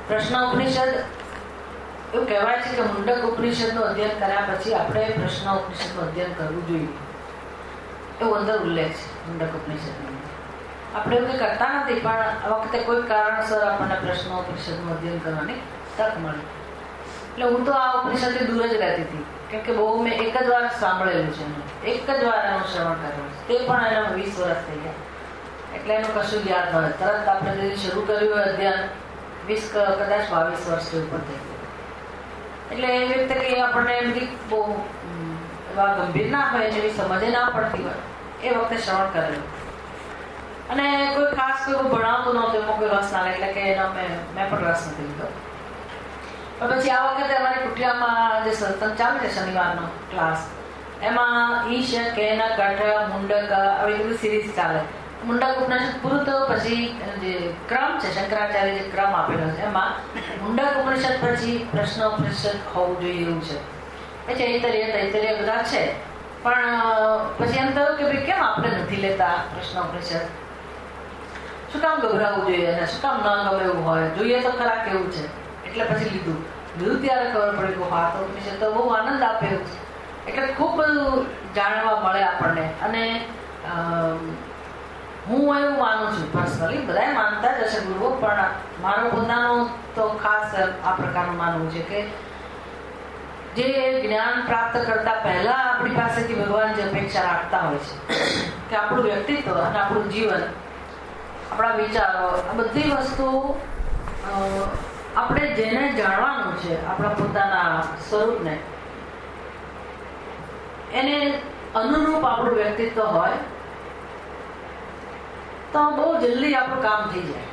પ્રશ્ન ઉપનિષદ એવું કહેવાય છે કે મુંડક ઉપનિષદનું અધ્યયન કર્યા પછી આપણે પ્રશ્ન ઉપનિષદનું અધ્યયન કરવું જોઈએ, એવું અંદર ઉલ્લેખ છે મુંડક ઉપનિષદનો. આપણે એવું કંઈ કરતા નથી, પણ આ વખતે કોઈ કારણસર આપણને પ્રશ્ન ઉપનિષદનું અધ્યયન કરવાની તક મળી. એટલે હું તો આ ઉપનિષદથી દૂર જ રહેતી હતી, કેમ કે બહુ મેં એક જ વાર સાંભળેલું છે, એક જ વાર એનું શ્રવણ કરેલું છે, તે પણ એના 20 વર્ષ થઈ ગયા. એટલે એનું કશું યાદ હોય. તરત આપણે જે શરૂ કર્યું હોય અધ્યયન 20 કદાચ 22 વર્ષથી ઉપર થઈ ગયું. એટલે એવી રીતે કે આપણને એમની બહુ એવા ગંભીર ના હોય, એવી સમજે ના પડતી હોય, એ વખતે શ્રવણ કરેલું. અને કોઈ ખાસ કોઈ ભણાવતું નહોતું, એમાં કોઈ રસ ના લે, એટલે કે એનો મેં પણ રસ નથી લીધો. પણ પછી આ વખતે અમારી કુટિયામાં જે સત્સંગ ચાલે છે શનિવારનો ક્લાસ, એમાં ઈશ કેન કઠ મુંડક આવી બધી સિરીઝ ચાલે. મુંડક ઉપનિષદ પૂરું થયું પછી જે ક્રમ છે, શંકરાચાર્ય જે ક્રમ આપેલો છે, એમાં મુંડક ઉપનિષદ પછી પ્રશ્ન ઉપનિષદ હોવું જોઈએ એવું છે. પછી તૈતરીય બધા છે, પણ પછી એમ થયું કે ભાઈ કેમ આપણે નથી લેતા પ્રશ્ન ઉપનિષદ, શું કામ ગભરાવવું જોઈએ અને શું કામ ન ગમે એવું હોય, જોઈએ તો ખરા કેવું છે. એટલે પછી લીધું ત્યારે ખબર પડી કે હા તો ઉપનિષદ તો બહુ આનંદ આપે એવું છે. એટલે ખૂબ બધું જાણવા મળે આપણને. અને હું એવું માનું છું પર્સનલી, બધાએ માનતા જ હશે ગુરુઓ, પણ મારો પોતાનું તો ખાસ આ પ્રકારનું માનવું છે કે જે જ્ઞાન પ્રાપ્ત કરતા પહેલા આપણી પાસેથી ભગવાન જે અપેક્ષા રાખતા હોય છે કે આપણું વ્યક્તિત્વ અને આપણું જીવન, આપણા વિચારો, આ બધી વસ્તુ આપણે જેને જાણવાનું છે, આપણા પોતાના સ્વરૂપને, એને અનુરૂપ આપણું વ્યક્તિત્વ હોય તો બહુ જલ્દી આપણું કામ થઈ જાય.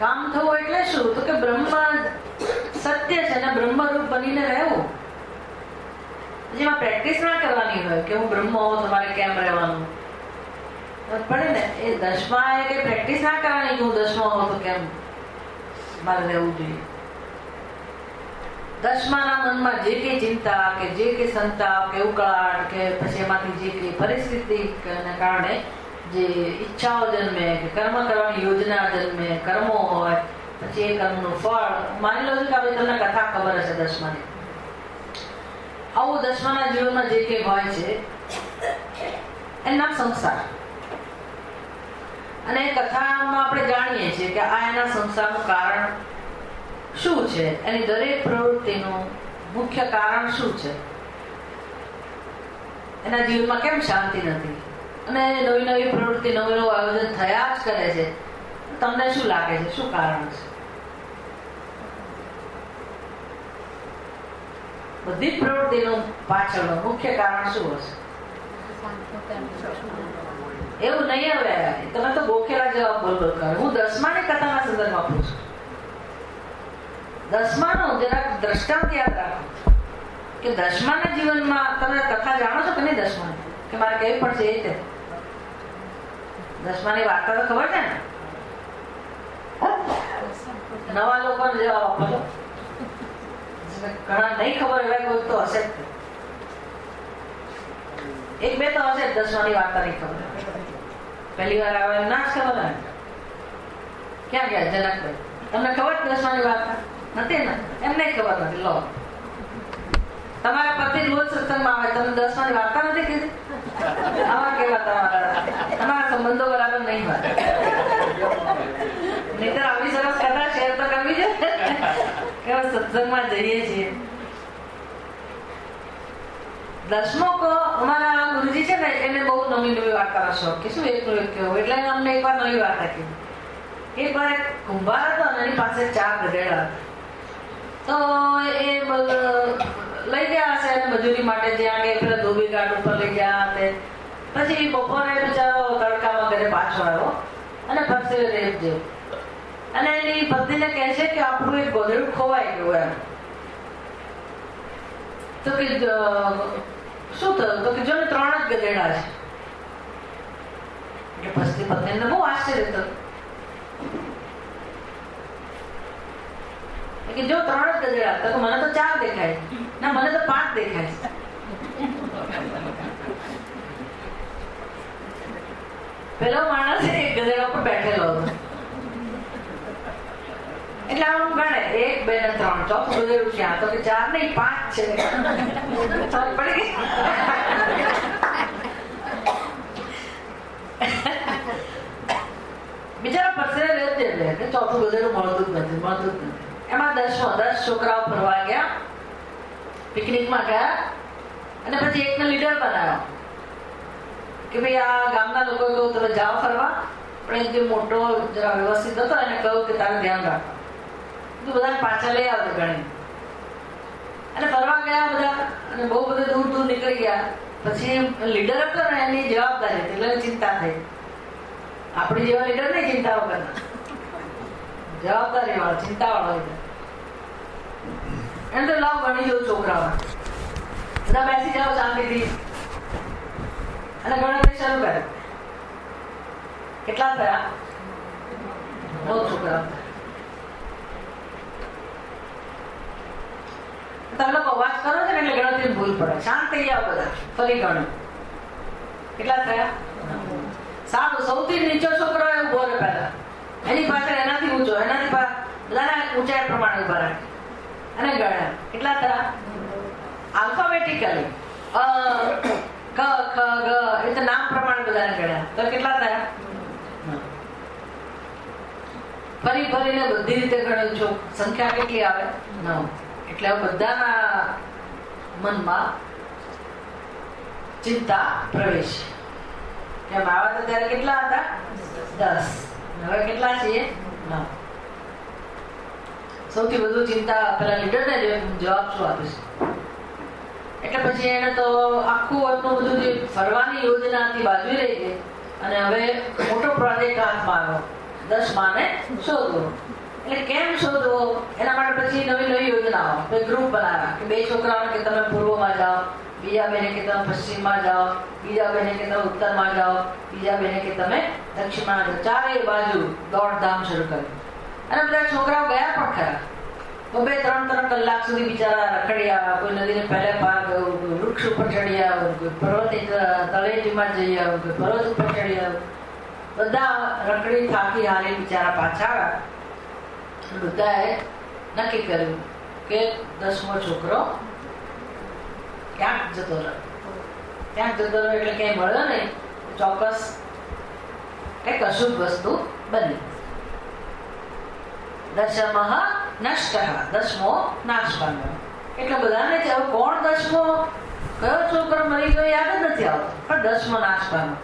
કામ થવું એટલે શું? તો કે બ્રહ્મ સત્ય છે ને બ્રહ્મરૂપ બનીને રહેવું. જેમાં પ્રેક્ટિસ ના કરવાની હોય કે હું બ્રહ્મ હોઉં તમારે કેમ રહેવાનું પડે ને. એ દસમા એ કઈ પ્રેક્ટિસ ના કરવાની કે હું દસમા હોઉં તો કેમ મારે રહેવું જોઈએ. દસમાના મનમાં જે કઈ ચિંતા કે જે કઈ સંતાપ કે ઉકળાટ કે પછી એમાંથી જે કઈ પરિસ્થિતિને કારણે જે ઈચ્છાઓ જન્મે કે કર્મ કરવાની યોજના જન્મે, કર્મો હોય, પછી એ કર્મનું ફળ. માની લો છો કે તમને કથા ખબર હશે દસમાની, આવું દસમાના જીવનમાં જે કઈ હોય છે એનું નામ સંસાર. અને એ કથામાં આપણે જાણીએ છીએ કે આ એના સંસારનું કારણ શું છે, એની દરેક પ્રવૃત્તિનું મુખ્ય કારણ શું છે, એના જીવનમાં કેમ શાંતિ નથી, અને નવી નવી પ્રવૃત્તિ નવું નવું આયોજન થયા જ કરે છે. તમને શું લાગે છે શું કારણ છે? બધી પ્રવૃત્તિનું પાછળનું મુખ્ય કારણ શું હશે? એવું નહીં. હવે તમે તો ગોખેલા જવાબ બોલ કરો. હું દસમાની કથાના સંદર્ભમાં પૂછું. દસમાનું જરાક દ્રષ્ટાંત યાદ રાખો કે દસમાના જીવનમાં તમે કથા જાણો છો કે નહીં? દસમાની કે મારે કઈ પણ છે એ રીતે દસમાની વાર્તા તો ખબર છે ને? નવા લોકોને જવાબ આપો. ઘણા નહીં ખબર એવા કોઈ તો હશે જ, એક બે તો હશે જ દસમાની વાર્તા નહીં ખબર. પહેલી વાર આવે ના જ ખબર ને. ક્યાં ગયા જનકભાઈ? તમને ખબર દસમાની વાર્તા નથી ને? એમને ખબર નથી. લો, તમારા પતિ રોજ સત્સંગમાં આવે, તમે દસમાની વાર્તા નથી કીધી? આવા કેવા તમારા સંબંધો બરાબર નહીં હોય. નહીતર આવી સરસ કથા શેર તો કરવી છે કે સત્સંગમાં જઈએ છીએ. દસમો અમારા ગુરુજી છે ને, એને બહુ નવી નવી વાર્તાનો શોખ કે શું એકલું એક કેવું, એટલે અમને એક વાર નવી વાર્તા કીધી. એક વાર એક કુંભાર હતો અને એની પાસે 4 ગધેડા હતા. તો એ લઈ ગયા હશે મજૂરી માટે, જ્યાં કે પેલા ધોબી ઘાટ ઉપર લઈ ગયા હશે. પછી બપોરે બિચારો તડકામાં ઘરે પાછો આવ્યો અને ફરસે રેપ જેવું. અને એની પત્નીને કહે છે કે આપણું એક ગધેડું ખોવાઈ ગયું એમ. તો કે શું થયું? તો કે જો ને 3 જ ગધેડા છે. એટલે પછી પત્નીને બહુ આશ્ચર્ય થયું કે જો 3 જ ગધેડા હતા તો મને તો 4 દેખાય, ના મને તો 5 દેખાય. પેલો માણસ એક ગધેડા પર બેઠેલો હતો એટલે આમ ગણે 1 2 ને 3 ચોથું ગધેડું ક્યાં? તો કે 4 નહીં 5 છે. પડી ગઈ. બિચારા પરસેવે રહેતે એટલે ચોથું ગધેડું મળતું જ નથી. એમાં 10 છોકરાઓ ફરવા ગયા, પિકનિકમાં ગયા, અને પછી એકને લીડર બનાવ્યો કે ભાઈ આ ગામના લોકો કહું તમે જાઓ ફરવા, પણ જે મોટો જરા વ્યવસ્થિત હતો એને કહ્યું કે તારે ધ્યાન રાખો, તું બધાને પાછા લઈ આવજો ગણી. અને ફરવા ગયા બધા, અને બહુ બધા દૂર દૂર નીકળી ગયા. પછી લીડર હતો ને એની જવાબદારી હતી એટલે ચિંતા થઈ. આપણી જેવા લીડર નહીં ચિંતા વગર, જવાબદારી વાળો, ચિંતા વાળો લીડર. એને તો લાવ ગણી જવું છોકરાઓ, બધા બેસી જાઓ શાંતિથી. અને ગણતરી શરૂ કરી. કેટલા થયા? 9 છોકરાઓ. તમે લોકો અવાજ કરો છો ને એટલે ગણતરી ભૂલ પડે. શાંત થઈ જાઓ બધા, ફરી ગણો. કેટલા થયા? સારું. સૌથી નીચો છોકરો એ ઉભો રહે પહેલા, એની પાછળ એનાથી ઊંચો, એનાથી બધાના ઊંચાઈ પ્રમાણે ઉભા રાખે અને ગણ્યા. કેટલા થયા? આલ્ફાબેટિકલી ક ખ ગ એટલે નામ પ્રમાણે બધાને ગણ્યા. તો કેટલા થયા? ફરી ફરીને બધી રીતે ગણ્યું છો. સંખ્યા કેટલી આવે? 9. એટલે બધાના મનમાં ચિંતા પ્રવેશ. કેમ આવા તો ત્યારે કેટલા હતા? 10. હવે કેટલા છીએ? 9. સૌથી વધુ ચિંતા પેલા લીડરને જવાબ શું આપીશ. એટલે પછી એને તો આખું એટલું બધું જે ફરવાની યોજના હતી બાજુ રહી ગઈ, અને હવે મોટો પ્રોજેક્ટ હાથમાં આવ્યો, 10 માને શોધવો. એટલે કેમ શોધવો એના માટે પછી નવી નવી યોજનાઓ. ગ્રુપ બનાવ્યા કે 2 છોકરાઓને કે તમે પૂર્વમાં જાઓ, બીજા બેને કે તમે પશ્ચિમમાં જાઓ, બીજા બેને કે તમે ઉત્તરમાં જાઓ, બીજા બેને કે તમે દક્ષિણમાં જાઓ. ચારેય બાજુ દોડધામ શરૂ કરી. અને બધા છોકરાઓ ગયા પણ ખરા. તો 2-3 કલાક સુધી બિચારા રખડી આવ્યા. કોઈ નદીને પહેલે પાર ગયું, કોઈ વૃક્ષ ઉપર ચડી આવ્યું, કોઈ પર્વતની તળેટીમાં જઈ આવ્યું, કોઈ પર્વત ઉપર ચડી આવ્યું. બધા રખડી થાકી હારી બિચારા પાછા આવ્યા. બધાએ નક્કી કર્યું કે 10મો છોકરો ક્યાંક જતો રહ્યો. ક્યાંક જતો રહ્યો એટલે ક્યાંય મળ્યો નહીં, ચોક્કસ કઈક અશુભ વસ્તુ બની. 10મઃ નષ્ટઃ, 10મો નાશ પામ્યો. એટલે બધાને હવે કોણ 10મો, કયો છોકરો મરી ગયો યાદ જ નથી આવતો, પણ 10મો નાશ પામ્યો.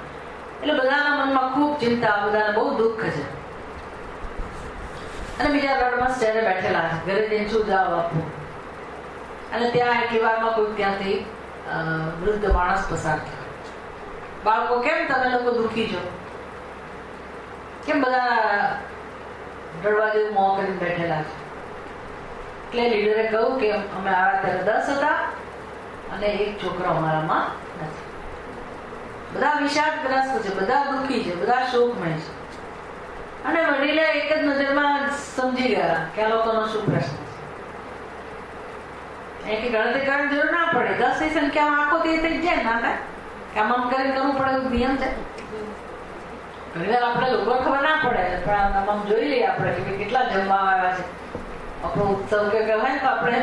એટલે બધાના મનમાં ખૂબ ચિંતા, બધાને બહુ દુઃખ છે. અને બીજા રડમાં સ્ટેરે બેઠેલા છે, ઘરે જઈને શું જવાબ આપવું. અને ત્યાં એટલી વારમાં કોઈ ત્યાંથી વૃદ્ધ માણસ પસાર થયો. બાળકો, કેમ તમે લોકો દુઃખી છો? કેમ બધા રડવા જેવું મોં કરીને બેઠેલા છે? એટલે લીડરે કહ્યું કે અમે આવ્યા ત્યારે 10 હતા અને 1 છોકરો અમારામાં નથી. બધા વિષાદગ્રસ્ત છે, બધા દુઃખી છે, બધા શોકમય છે. અને વડીલે એક જ નજરમાં સમજી ગયા કે આ લોકોનો શું પ્રશ્ન છે. કે ગણતરી કરવાની જરૂર ના પડે, 10 ની સંખ્યામાં આખો થઈ જાય ના થાય કે આમ કરીને કરવું પડે એવું નિયમ છે. ઘણી વાર આપણે લોકો ખબર ના પડે, પણ આમ જોઈ લઈએ આપણે કે કેટલા જમવા આવ્યા છે. આપણો ઉત્સવ કે કહેવાય તો આપણે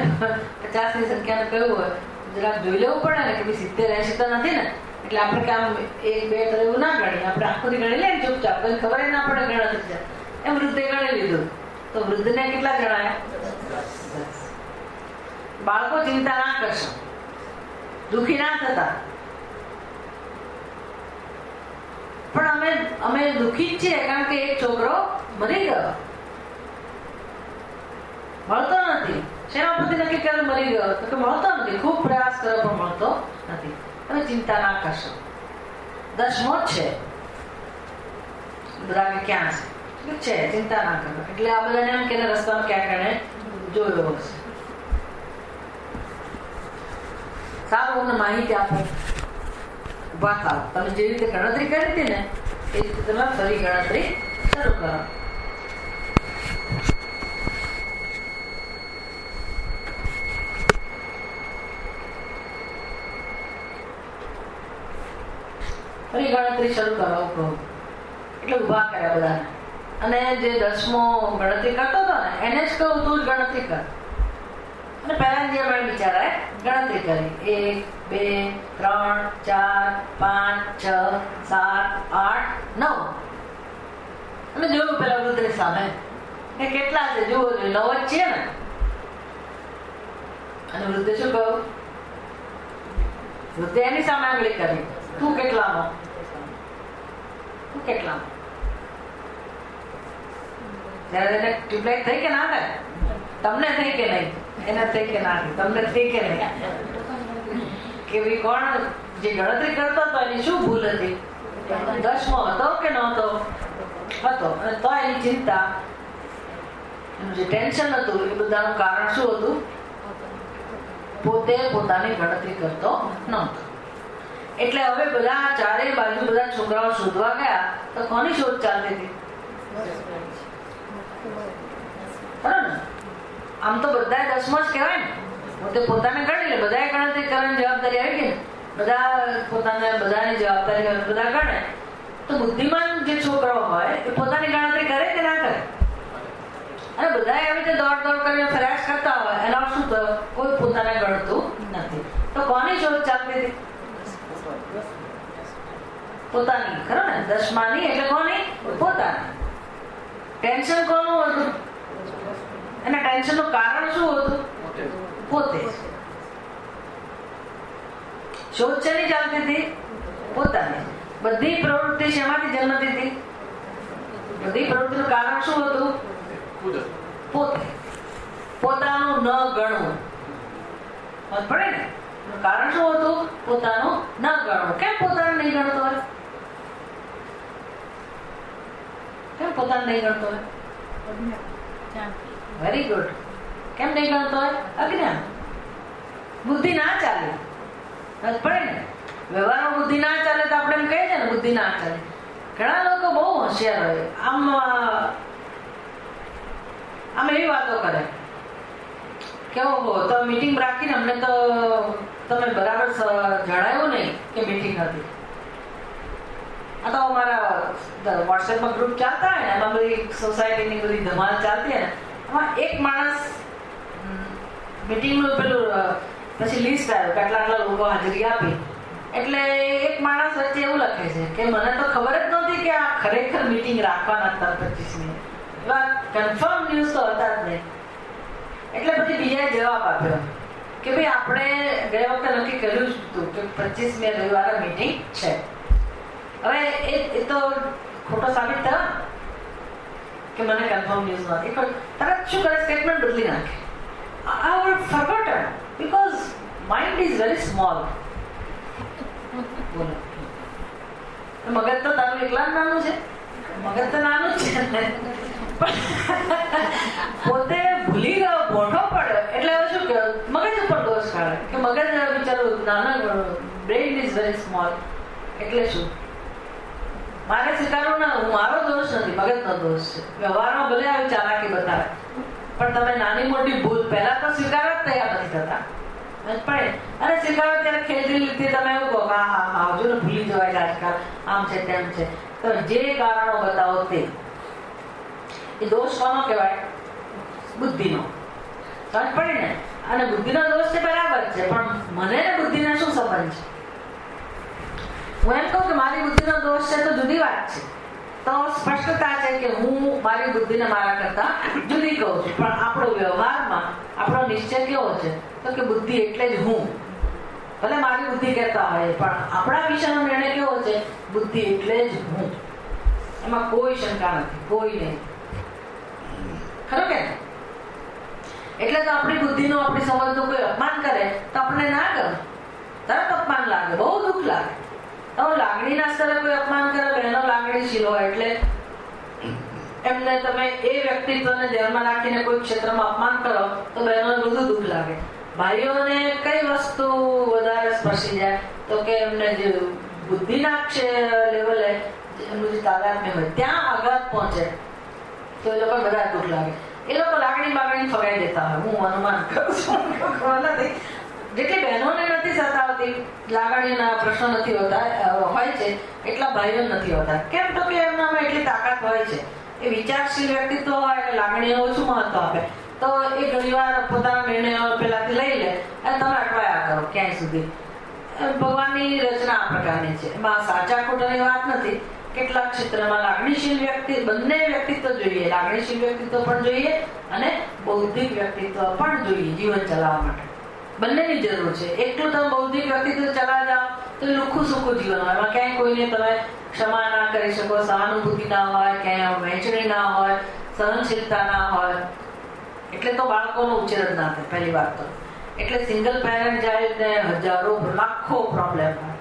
50 ની સંખ્યાને કહ્યું હોય જરાક જોઈ લેવું પડે ને કે 70-80 તો નથી ને. એટલે આપણે કામ 1-2 એવું ના ગણીએ, આપણે આખું ગણી લઈએ ચૂપચાપ, કોઈ ખબર ના પડે ગણતરી છે. એમ વૃદ્ધે ગણી લીધું તો વૃદ્ધને કેટલા જણાયા? 10. બાળકો ચિંતા ના કરશો, દુઃખી ના થતા. પણ અમે દુઃખી જ છીએ કારણ કે 1 છોકરો મરી ગયો, મળતો નથી. શેના પરથી નક્કી કર્યું મરી ગયો? તો કે મળતો નથી, ખૂબ પ્રયાસ કર્યો પણ મળતો નથી. તમે ચિંતા ના કરશો, 10મો જ છે. બધા કે ક્યાં છે? ચિંતા ના કરો. એટલે આ બધાને એમ કે રસ્તામાં ક્યાંક એને જોયો હશે. સારું, અમને માહિતી આપો. ઉભા થાવ. તમે જે રીતે ગણતરી કરી હતી ને એ રીતે તમે ફરી ગણતરી શરૂ કરો. ફરી ગણતરી શરૂ કરો. એટલે ઉભા કર્યા બધાને. અને જે 10મો ગણતરી કરતો હતો ને એને જ કહું તું જ ગણતરી કર. અને પહેલા જે મેં બિચારાએ ગણતરી કરી 1 2 3 4 5 6 7 8 9 અને જોયું પેલા વૃદ્ધની સામે કે કેટલા છે જુઓ, 9 જ છે ને. અને વૃદ્ધે શું કહ્યું? વૃદ્ધે એની સામે આંગળી કરી, તું કેટલામાં? તું કેટલામાં? ત્યારે એને ટ્યુબલાઇટ થઈ કે ના થાય? તમને થઈ કે નહીં? એને થઈ કે ના થઈ? તમને થઈ કે નહીં? કે ભાઈ કોણ જે ગણતરી કરતો હતો એની શું ભૂલ હતી? 10મો હતો કે નહોતો? હતો. અને તો એની ચિંતા, એનું જે ટેન્શન હતું એ બધાનું કારણ શું હતું? પોતે પોતાની ગણતરી કરતો નહોતો. એટલે હવે બધા ચારે બાજુ બધા છોકરાઓ શોધવા ગયા તો કોની શોધ ચાલતી હતી? બરાબર ને? આમ તો બધા 10મો જ કહેવાય ને. પોતે પોતાને ગણી લે, બધાએ ગણતરી કરવાની જવાબદારી આવી ગઈ ને. બધા પોતાને બધાની જવાબદારી બધા ગણે તો બુદ્ધિમાન જે છોકરાઓ હોય એ પોતાની ગણતરી કરે કે ના કરે? અને બધા આવી રીતે દોડ કરીને પ્રયાસ કરતા હોય એના શું થયું? કોઈ પોતાને ગણતું નથી. તો કોની શોધ ચાલતી હતી? પોતાની. ખરો ને? 10માની એટલે કોની? પોતાની. ટેન્શન કોનું હતું? એના ટેન્શનનું કારણ શું હતું? પોતે. શોધ શેની ચાલતી હતી? પોતાની. બધી પ્રવૃત્તિ શેમાંથી જન્મતી હતી? બધી પ્રવૃત્તિનું કારણ શું હતું? પોતે. પોતાનું ન ગણવું. પડે ને? કારણ શું હતું? પોતાનું ન ગણવું. કેમ પોતાનું નહીં ગણતો હોય? કેમ પોતાનું નહીં ગણતો હોય? Very good. કેમ નહીં ગણતો હોય? અજ્ઞાન. બુદ્ધિ ના ચાલે. પડે ને? વ્યવહારમાં બુદ્ધિ ના ચાલે તો આપણે એમ કહીએ છીએ ને બુદ્ધિ ના ચાલે. ઘણા લોકો બહુ હોશિયાર હોય, આમ એવી વાતો કરે કે ઓહો તો મીટિંગ રાખીને અમને તો તમે બરાબર જણાયું નહીં કે મીટિંગ હતી. આ તો અમારા વોટ્સએપમાં ગ્રુપ ચાલતા હોય ને, એમાં બધી સોસાયટીની બધી ધમાલ ચાલતી હોય ને, એમાં એક માણસ મીટિંગનું પેલું પછી લિસ્ટ આવ્યું કે આટલા લોકો હાજરી આપી. એટલે એક માણસ વચ્ચે એવું લખે છે કે મને તો ખબર જ નહોતી કે આ ખરેખર મીટિંગ રાખવાના હતા 25મી. એવા કન્ફર્મ ન્યૂઝ તો હતા જ નહીં. એટલે પછી બીજાએ જવાબ આપ્યો કે ભાઈ આપણે ગયા વખતે નક્કી કર્યું જ હતું કે 25મી રવિવારે મીટિંગ છે. હવે એ તો ખોટો સાબિત થયો કે મને કન્ફર્મ ન્યૂઝ નથી. તરત શું કરે? સ્ટેટમેન્ટ બદલી નાખે. I would have forgotten because mind is very small. બોલો, મગજ તો તારું એકલા જ નાનું છે. મગજ તો નાનું જ છે પોતે ભૂલી ગયો, ભોઠો પડ્યો એટલે હવે શું કહ્યું? મગજ ઉપર દોષ કાઢે કે મગજ બિચારું નાના, બ્રેઇન ઇઝ વેરી સ્મોલ. એટલે શું? મારે સ્વીકારવું ના, મારો દોષ નથી, મગજનો દોષ છે. વ્યવહારમાં ભલે આવી ચાલાકી બતાવે પણ તમે નાની મોટી ભૂલ પહેલા તો સ્વીકારવા જ તૈયાર નથી થતા. પડે અને સ્વીકારો ત્યારે ખેલતી લીધી તમે એવું કહો હા હા હા હજુ ને ભૂલી જવાય આજકાલ આમ છે તેમ છે. તો જે કારણો બતાવો તે એ દોષ કોનો કહેવાય? બુદ્ધિનો. સમજ પડે ને? અને બુદ્ધિનો દોષ છે બરાબર છે, પણ મને ને બુદ્ધિને શું સંબંધ છે? હું એમ કહું કે મારી બુદ્ધિનો દોષ છે તો જુદી વાત છે. તો સ્પષ્ટતા છે કે હું મારી બુદ્ધિને મારા કરતા જુદી કહું છું. પણ આપણો વ્યવહારમાં આપણો નિશ્ચય કેવો છે? તો કે બુદ્ધિ એટલે જ હું. ભલે મારી બુદ્ધિ કહેતા હોય પણ આપણા વિષયનો નિર્ણય કેવો છે? બુદ્ધિ એટલે જ હું. એમાં કોઈ શંકા નથી, કોઈ નહીં. ખરું કે? એટલે તો આપણી બુદ્ધિનો, આપણી સમજનું કોઈ અપમાન કરે તો આપણને ના ગમે, તરત અપમાન લાગે, બહુ દુઃખ લાગે. તો લાગણીના સ્તરે કોઈ અપમાન કરે, બહેનો લાગણીશીલ હોય એટલે એમને તમે એ વ્યક્તિત્વને ધ્યાનમાં રાખીને કોઈ ક્ષેત્રમાં અપમાન કરો તો બહેનોને બધું દુઃખ લાગે. ભાઈઓને કઈ વસ્તુ વધારે સ્પર્શી જાય તો કે એમને જે બુદ્ધિના લેવલે એમનું જે તાદાત્મ્ય હોય ત્યાં આઘાત પહોંચે તો એ લોકો બધા દુઃખ લાગે. એ લોકો લાગણી બાગણી ફગાઈ દેતા હોય. હું અનુમાન કરું છું નથી જેટલી બહેનોને નથી સતાવતી, લાગણીના પ્રશ્નો નથી હોતા હોય છે, એટલા ભાઈઓ નથી હોતા. કેમ તો કે એમનામાં એટલી તાકાત હોય છે. એ વિચારશીલ વ્યક્તિત્વ હોય એટલે લાગણીઓ ઓછું મહત્વ આપે, તો એ ઘણીવાર પોતાના નિર્ણયો પેલાથી લઈ લે અને તમે અટવાયા કરો ક્યાંય સુધી. ભગવાનની રચના આ પ્રકારની છે. એમાં સાચા ખોટાની વાત નથી. કેટલાક ક્ષેત્રમાં લાગણીશીલ બંને વ્યક્તિત્વ જોઈએ. લાગણીશીલ વ્યક્તિત્વ પણ જોઈએ અને બૌદ્ધિક વ્યક્તિત્વ પણ જોઈએ જીવન ચલાવવા માટે. બંનેની જરૂર છે. એકલું તમે બૌદ્ધિક વ્યક્તિત્વ ચલાવી જાઓ તો લુખું સુખું જીવન હોય. એમાં ક્યાંય કોઈને તમે ક્ષમા ના કરી શકો, સહાનુભૂતિ ના હોય, ક્યાંય વહેંચણી ના હોય, સહનશીલતા ના હોય, એટલે તો બાળકોનો ઉછેર જ ના થાય પહેલી વાત તો. એટલે સિંગલ પેરેન્ટ જાય ને હજારો લાખો પ્રોબ્લેમ હોય.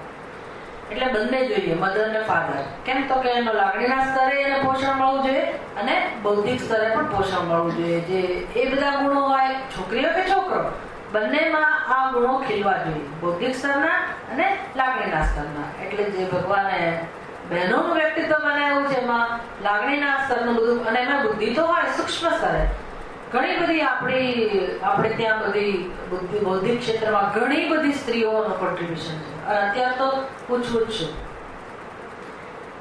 એટલે બંને જોઈએ, મધર ને ફાધર. કેમ તો કે એનો લાગણીના સ્તરે એને પોષણ મળવું જોઈએ અને બૌદ્ધિક સ્તરે પણ પોષણ મળવું જોઈએ. જે એ બધા ગુણો હોય, છોકરીઓ કે છોકરો, બંનેમાં આ ગુણો ખીલવા જોઈએ, બૌદ્ધિક સ્તરના અને લાગણીના સ્તરના. એટલે જે ભગવાને બહેનોનું વ્યક્તિત્વ બનાવ્યું છે એમાં લાગણીના સ્તરનું બધું, અને એમાં બુદ્ધિ તો હોય સૂક્ષ્મ સ્તરે. ઘણી બધી આપણે ત્યાં બધી બૌદ્ધિક ક્ષેત્રમાં ઘણી બધી સ્ત્રીઓનું કોન્ટ્રીબ્યુશન છે. અને અત્યારે તો પૂછવું જ છું,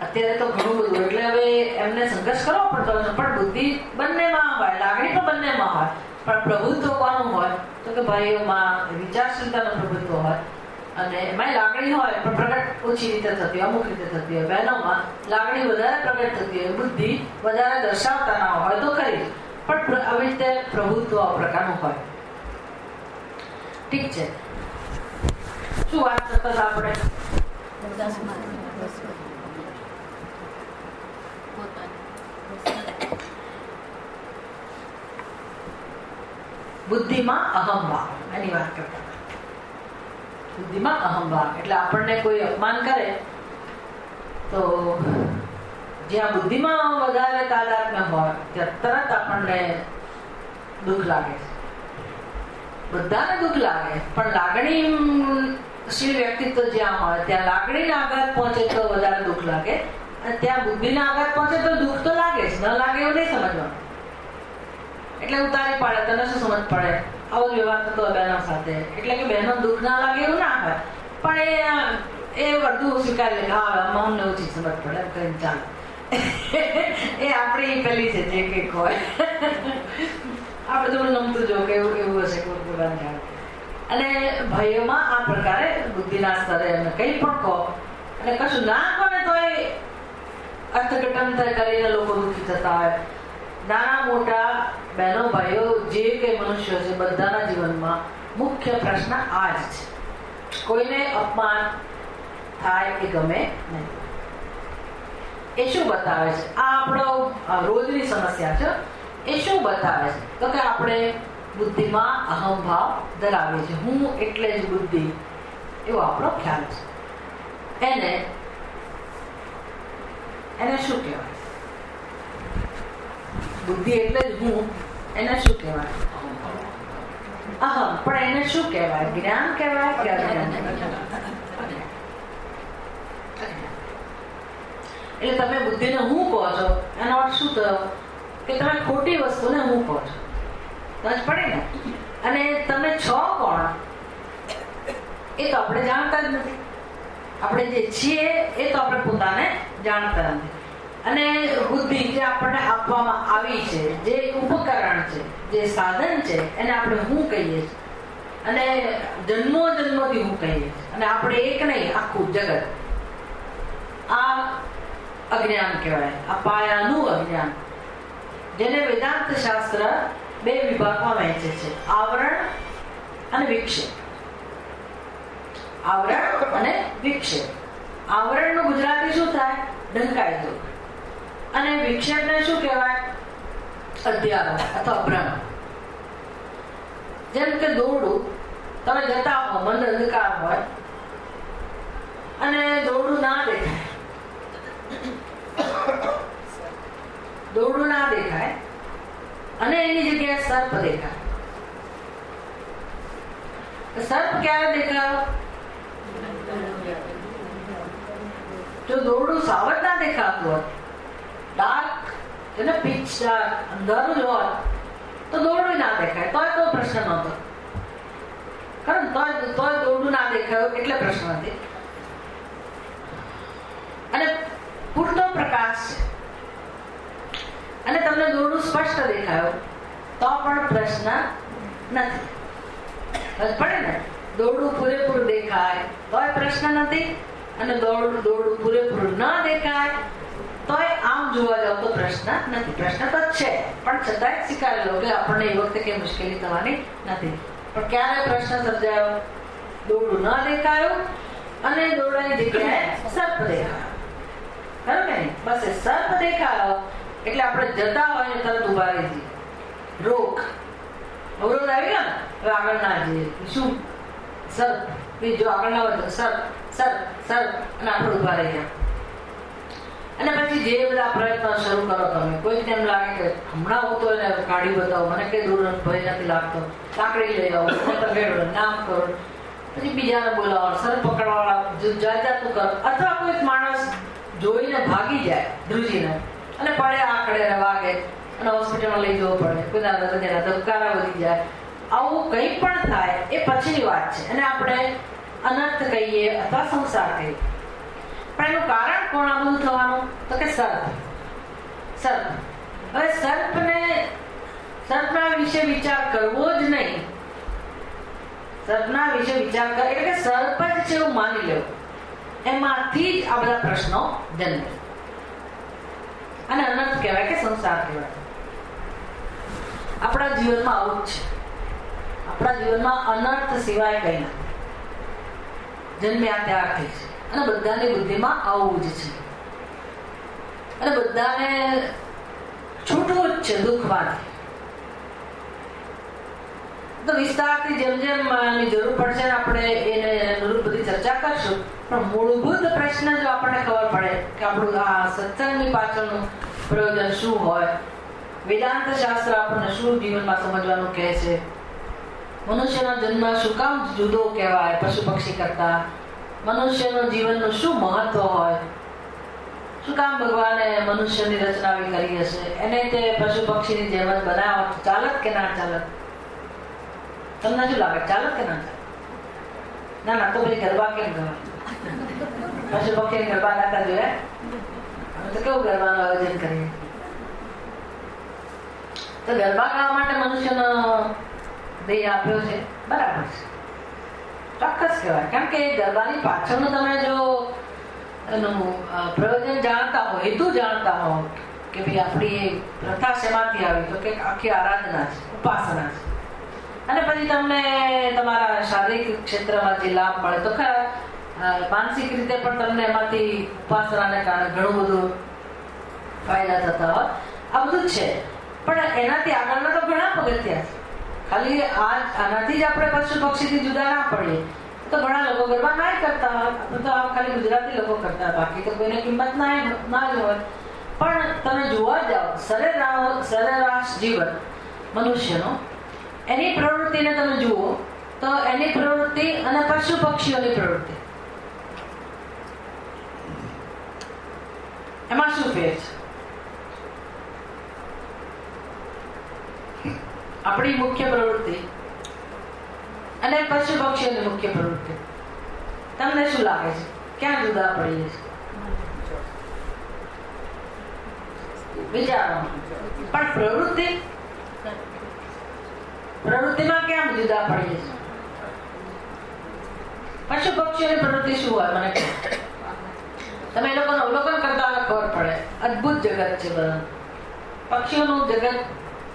અત્યારે તો ઘણું બધું. એટલે હવે એમને સંઘર્ષ કરવો પડતો હોય, પણ બુદ્ધિ બંનેમાં હોય, લાગણી પણ બંનેમાં હોય. પણ પ્રભુત્વ કોનું હોય તો કે ભાઈઓમાં વિચારશીલતાનું પ્રભુત્વ હોય, અને એમાં લાગણી હોય પણ પ્રગટ ઓછી રીતે થતી હોય, અમુક રીતે થતી હોય. બહેનોમાં લાગણી વધારે પ્રગટ થતી હોય, બુદ્ધિ વધારે દર્શાવતા ના હોય તો ખરી, પણ આવી રીતે પ્રભુત્વ આ પ્રકારનું હોય. ઠીક છે, શું વાત કરતા હતા આપણે? બુદ્ધિમાં અહંભાવ એની વાત કરતા હતા. બુદ્ધિમાં અહંભાવ એટલે આપણને કોઈ અપમાન કરે તો જ્યાં બુદ્ધિમાં વધારે તાદાત્મ્ય હોય ત્યાં તરત આપણને દુઃખ લાગે છે. બધાને દુઃખ લાગે, પણ લાગણીશીલ વ્યક્તિત્વ જ્યાં હોય ત્યાં લાગણીના આઘાત પહોંચે તો વધારે દુઃખ લાગે, અને ત્યાં બુદ્ધિના આઘાત પહોંચે તો દુઃખ તો લાગે જ, ન લાગે એવું નહીં સમજવાનું. એટલે ઉતારી પાડે, તને શું સમજ પડે, આવો જ વ્યવહાર થતો હોય બહેનો સાથે. એટલે કે બહેનો દુઃખ ના લાગે એવું ના હોય, પણ એ બધું સ્વીકારી લે, હા અમને ઓછી સમજ પડે એમ કરીને ચાલે. એ આપણી પેલી છે જે કંઈક હોય. આપણે થોડું નમતું જો કે એવું હશે કોઈ. અને ભાઈઓમાં આ પ્રકારે બુદ્ધિના સ્તરે એમને કંઈ પણ કહો અને કશું ના કહો ને તો એ અર્થઘટન કરીને લોકો દુઃખી થતા હોય. નાના મોટા બહેનો ભાઈઓ જે કંઈ મનુષ્યો છે બધાના જીવનમાં મુખ્ય પ્રશ્ન આ જ છે. કોઈને અપમાન થાય એ ગમે નહીં. એ શું બતાવે છે? આ આપણો રોજની સમસ્યા છે. એ શું બતાવે છે તો કે આપણે બુદ્ધિમાં અહંભાવ ધરાવીએ છીએ. હું એટલે જ બુદ્ધિ, એવો આપણો ખ્યાલ છે. એને શું કહેવાય? બુદ્ધિ એટલે જ હું, એને શું કહેવાય? અહમ. પણ એને શું કહેવાય? જ્ઞાન કહેવાય કે અજ્ઞાન? એટલે તમે બુદ્ધિને હું કહો છો એનો અર્થ શું થયો કે તમે ખોટી વસ્તુને હું કહો છો. સમજ પડે ને? અને તમે છો કોણ એ તો આપણે જાણતા જ નથી. આપણે જે છીએ એ તો આપણે પોતાને જાણતા નથી. અને બુદ્ધિ જે આપણને આપવામાં આવી છે, જે ઉપકરણ છે, જે સાધન છે, એને આપણે હું કહીએ છીએ. અને જન્મો જન્મથી હું કહીએ છીએ. અને આપણે એક નહીં, આખું જગત. આ અજ્ઞાન કહેવાય, આ પાયાનું અજ્ઞાન, જેને વેદાંત શાસ્ત્ર બે વિભાગમાં વહેંચે છે: આવરણ અને વિક્ષેપ. આવરણ અને વિક્ષેપ. આવરણનું ગુજરાતી શું થાય? ઢંકાઈ જવું. અને વિક્ષેપને શું કહેવાય? અધ્યારોપ અથવા ભ્રમ. જેમ કે દોરડું, તમે જતા હો, મંદ અંધકાર હોય અને દોરડું ના દેખાય, દોરડું ના દેખાય અને એની જગ્યાએ સર્પ દેખાય. સર્પ ક્યારે દેખાયો? જો દોરડું સાવધ ના દેખાતું હોત, ડાર્ક એટલે પિચ ડાર્ક અંધારું જ હોત તો દોરડું ના દેખાય, તો પ્રશ્ન નહોતો. ખરું તોય દોરડું ના દેખાયું એટલે પ્રશ્ન નથી. અને પૂરતો પ્રકાશ છે અને તમને દોરડું સ્પષ્ટ દેખાયો તો પણ પ્રશ્ન નથી. પડે ને, દોરડું પૂરેપૂરું દેખાય તોય પ્રશ્ન નથી, અને દોરડું પૂરેપૂરું ન દેખાય તોય આમ જોવા જાવ તો પ્રશ્ન નથી. પ્રશ્ન તો છે, પણ છતાંય સ્વીકારી લો કે આપણને એ વખતે કઈ મુશ્કેલી થવાની નથી. પણ ક્યારે પ્રશ્ન સર્જાયો? દોરડું ન દેખાયું અને દોરડાની જગ્યાએ સર્પ દેખાયો. ખરું કે નહીં? બસ એ સર્પ દેખાયો એટલે આપણે જતા હોય ને તરત ઉભા રહી જઈએ. રોક, અવરોધ આવી ગયો ને, હવે આગળ ના જઈએ. શું? સર્પ. જો આગળ ના હોય તો સર્પ અને આપણે ઉભા રહી ગયા. અને પછી જે બધા પ્રયત્નો શરૂ કરો તમે, કોઈને એમ લાગે કે હમણાં હું તો એને કાઢી બતાવો, મને કઈ દૂર ભય નથી લાગતો, લાકડી લઈ આવો, નામ કરો, પછી બીજાને બોલાવો, સર પકડવાવાળા જાતનું કરો, અથવા કોઈ માણસ જોઈને ભાગી જાય ધ્રુજીને અને પડે આકડે વાગે અને હોસ્પિટલમાં લઈ જવો પડે, કોઈના હૃદયના ધબકારા વધી જાય. આવું કંઈ પણ થાય એ પછીની વાત છે, અને આપણે અનર્થ કહીએ અથવા સંસાર કહીએ. પણ એનું કારણ કોણ આ બધું થવાનું? તો કે સર્પ. હવે સર્પના વિશે વિચાર કરવો જ નહીં. સર્પના વિશે વિચાર કરે એટલે કે સર્પ જ છે એવું માની લેવું. એમાંથી જ આ બધા પ્રશ્નો જન્મે અને અનર્થ કહેવાય કે સંસાર કહેવાય. આપણા જીવનમાં આવું જ છે. આપણા જીવનમાં અનર્થ સિવાય કઈ નથી. જન્મ્યા ત્યારથી છે અને બધાની બુદ્ધિમાં આવું જ છે, અને બધાને છૂટવું જ છે દુઃખમાંથી. તો વિસ્તારથી જેમ જેમ એની જરૂર પડશે આપણે એને અનુરૂપ બધી ચર્ચા કરશું. પણ મૂળભૂત પ્રશ્ન જો આપણને ખબર પડે કે આપણું આ સત્સંગની પાછળનું પ્રયોજન શું હોય, વેદાંત શાસ્ત્ર આપણને શું જીવનમાં સમજવાનું કહે છે, મનુષ્યનો જન્મ શું કામ જુદો કહેવાય પશુ પક્ષી કરતા, મનુષ્યનું જીવનનું શું મહત્વ હોય, શું કામ ભગવાને મનુષ્યની રચના કરી હશે, એને તે પશુ પક્ષીની જેમ જ બનાવવા ચાલત કે ના ચાલત? તમને શું લાગે, ચાલત કે ના ચાલત? ના તો પછી ગરબા કેમ ગવાય? પશુ પક્ષી ગરબા ગાતા જોયા? અમે તો કેવું ગરબાનું આયોજન કરીએ. તો ગરબા ગાવા માટે મનુષ્યનો દેહ આપ્યો છે, બરાબર છે, ચોક્કસ કહેવાય. કારણ કે ગરબાની પાછળનું તમે જો એનું પ્રયોજન જાણતા હો, હેતુ જાણતા હો કે ભાઈ આપણી પ્રથા શેમાંથી આવી, તો કે આખી આરાધના છે, ઉપાસના છે. અને પછી તમને તમારા શારીરિક ક્ષેત્રમાં જે લાભ મળે તો ખરા, માનસિક રીતે પણ તમને એમાંથી ઉપાસનાને કારણે ઘણું બધું ફાયદા થતા હોય. આ બધું જ છે, પણ એનાથી આગળના તો ઘણા પગથિયા છે. ખાલી આનાથી જ આપણે પશુ પક્ષીથી જુદા ના પડીએ. તો ઘણા લોકો ગરબા ના કરતા હોય, તો આ ખાલી ગુજરાતી લોકો કરતા, બાકી તો કોઈને કિંમત ના જ હોય. પણ તમે જોવા જાઓ, સરેરાશ જીવન મનુષ્યનો, એની પ્રવૃત્તિને તમે જુઓ તો એની પ્રવૃત્તિ અને પશુ પક્ષીઓની પ્રવૃત્તિ, એમાં શું ફેર છે? આપણી મુખ્ય પ્રવૃત્તિ અને પશુ પક્ષીઓની મુખ્ય પ્રવૃત્તિ, તમને શું લાગે છે ક્યાં જુદા પડીએ છીએ? વિચારો. પણ પ્રવૃત્તિમાં કેમ જુદા પડીએ છીએ? પશુ પક્ષીઓની પ્રવૃત્તિ શું હોય મને કહો. તમે એ લોકોનું અવલોકન કરતા ખબર પડે. અદભુત જગત છે બધા. પક્ષીઓનું જગત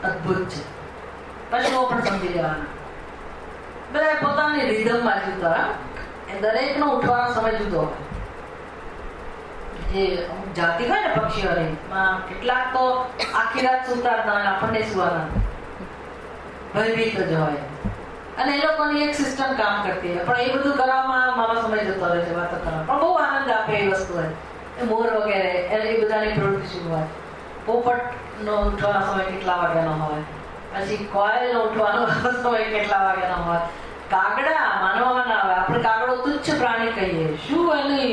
અદભુત છે. પશુઓ પણ સમજી લેવાના. બધા પોતાની રિધમમાં જુદા, દરેકનો ઉઠવાનો સમય જુદો હોય. જે અમુક જાતિ હોય ને પક્ષીઓની, કેટલાક તો આખી રાત સુતા જ ના હોય, આપણને સુવાના ભયભીત જ હોય, અને એ લોકોની એક સિસ્ટમ કામ કરતી હોય. પણ એ બધું કરવામાં મારો સમય જતો રહે છે વાતો કરવા. પણ બહુ આનંદ આપે એ વસ્તુ હોય. એ મોર વગેરે એ બધાની પ્રવૃત્તિ શું હોય. પોપટનો ઉઠવાનો સમય કેટલા વાગ્યાનો હોય, પછી કોયલનો ઉઠવાનો સમય કેટલા વાગ્યાનો હોય, કાગડા માનવામાં ના આવે. આપણે કાગડો તુચ્છ પ્રાણી કહીએ. શું એની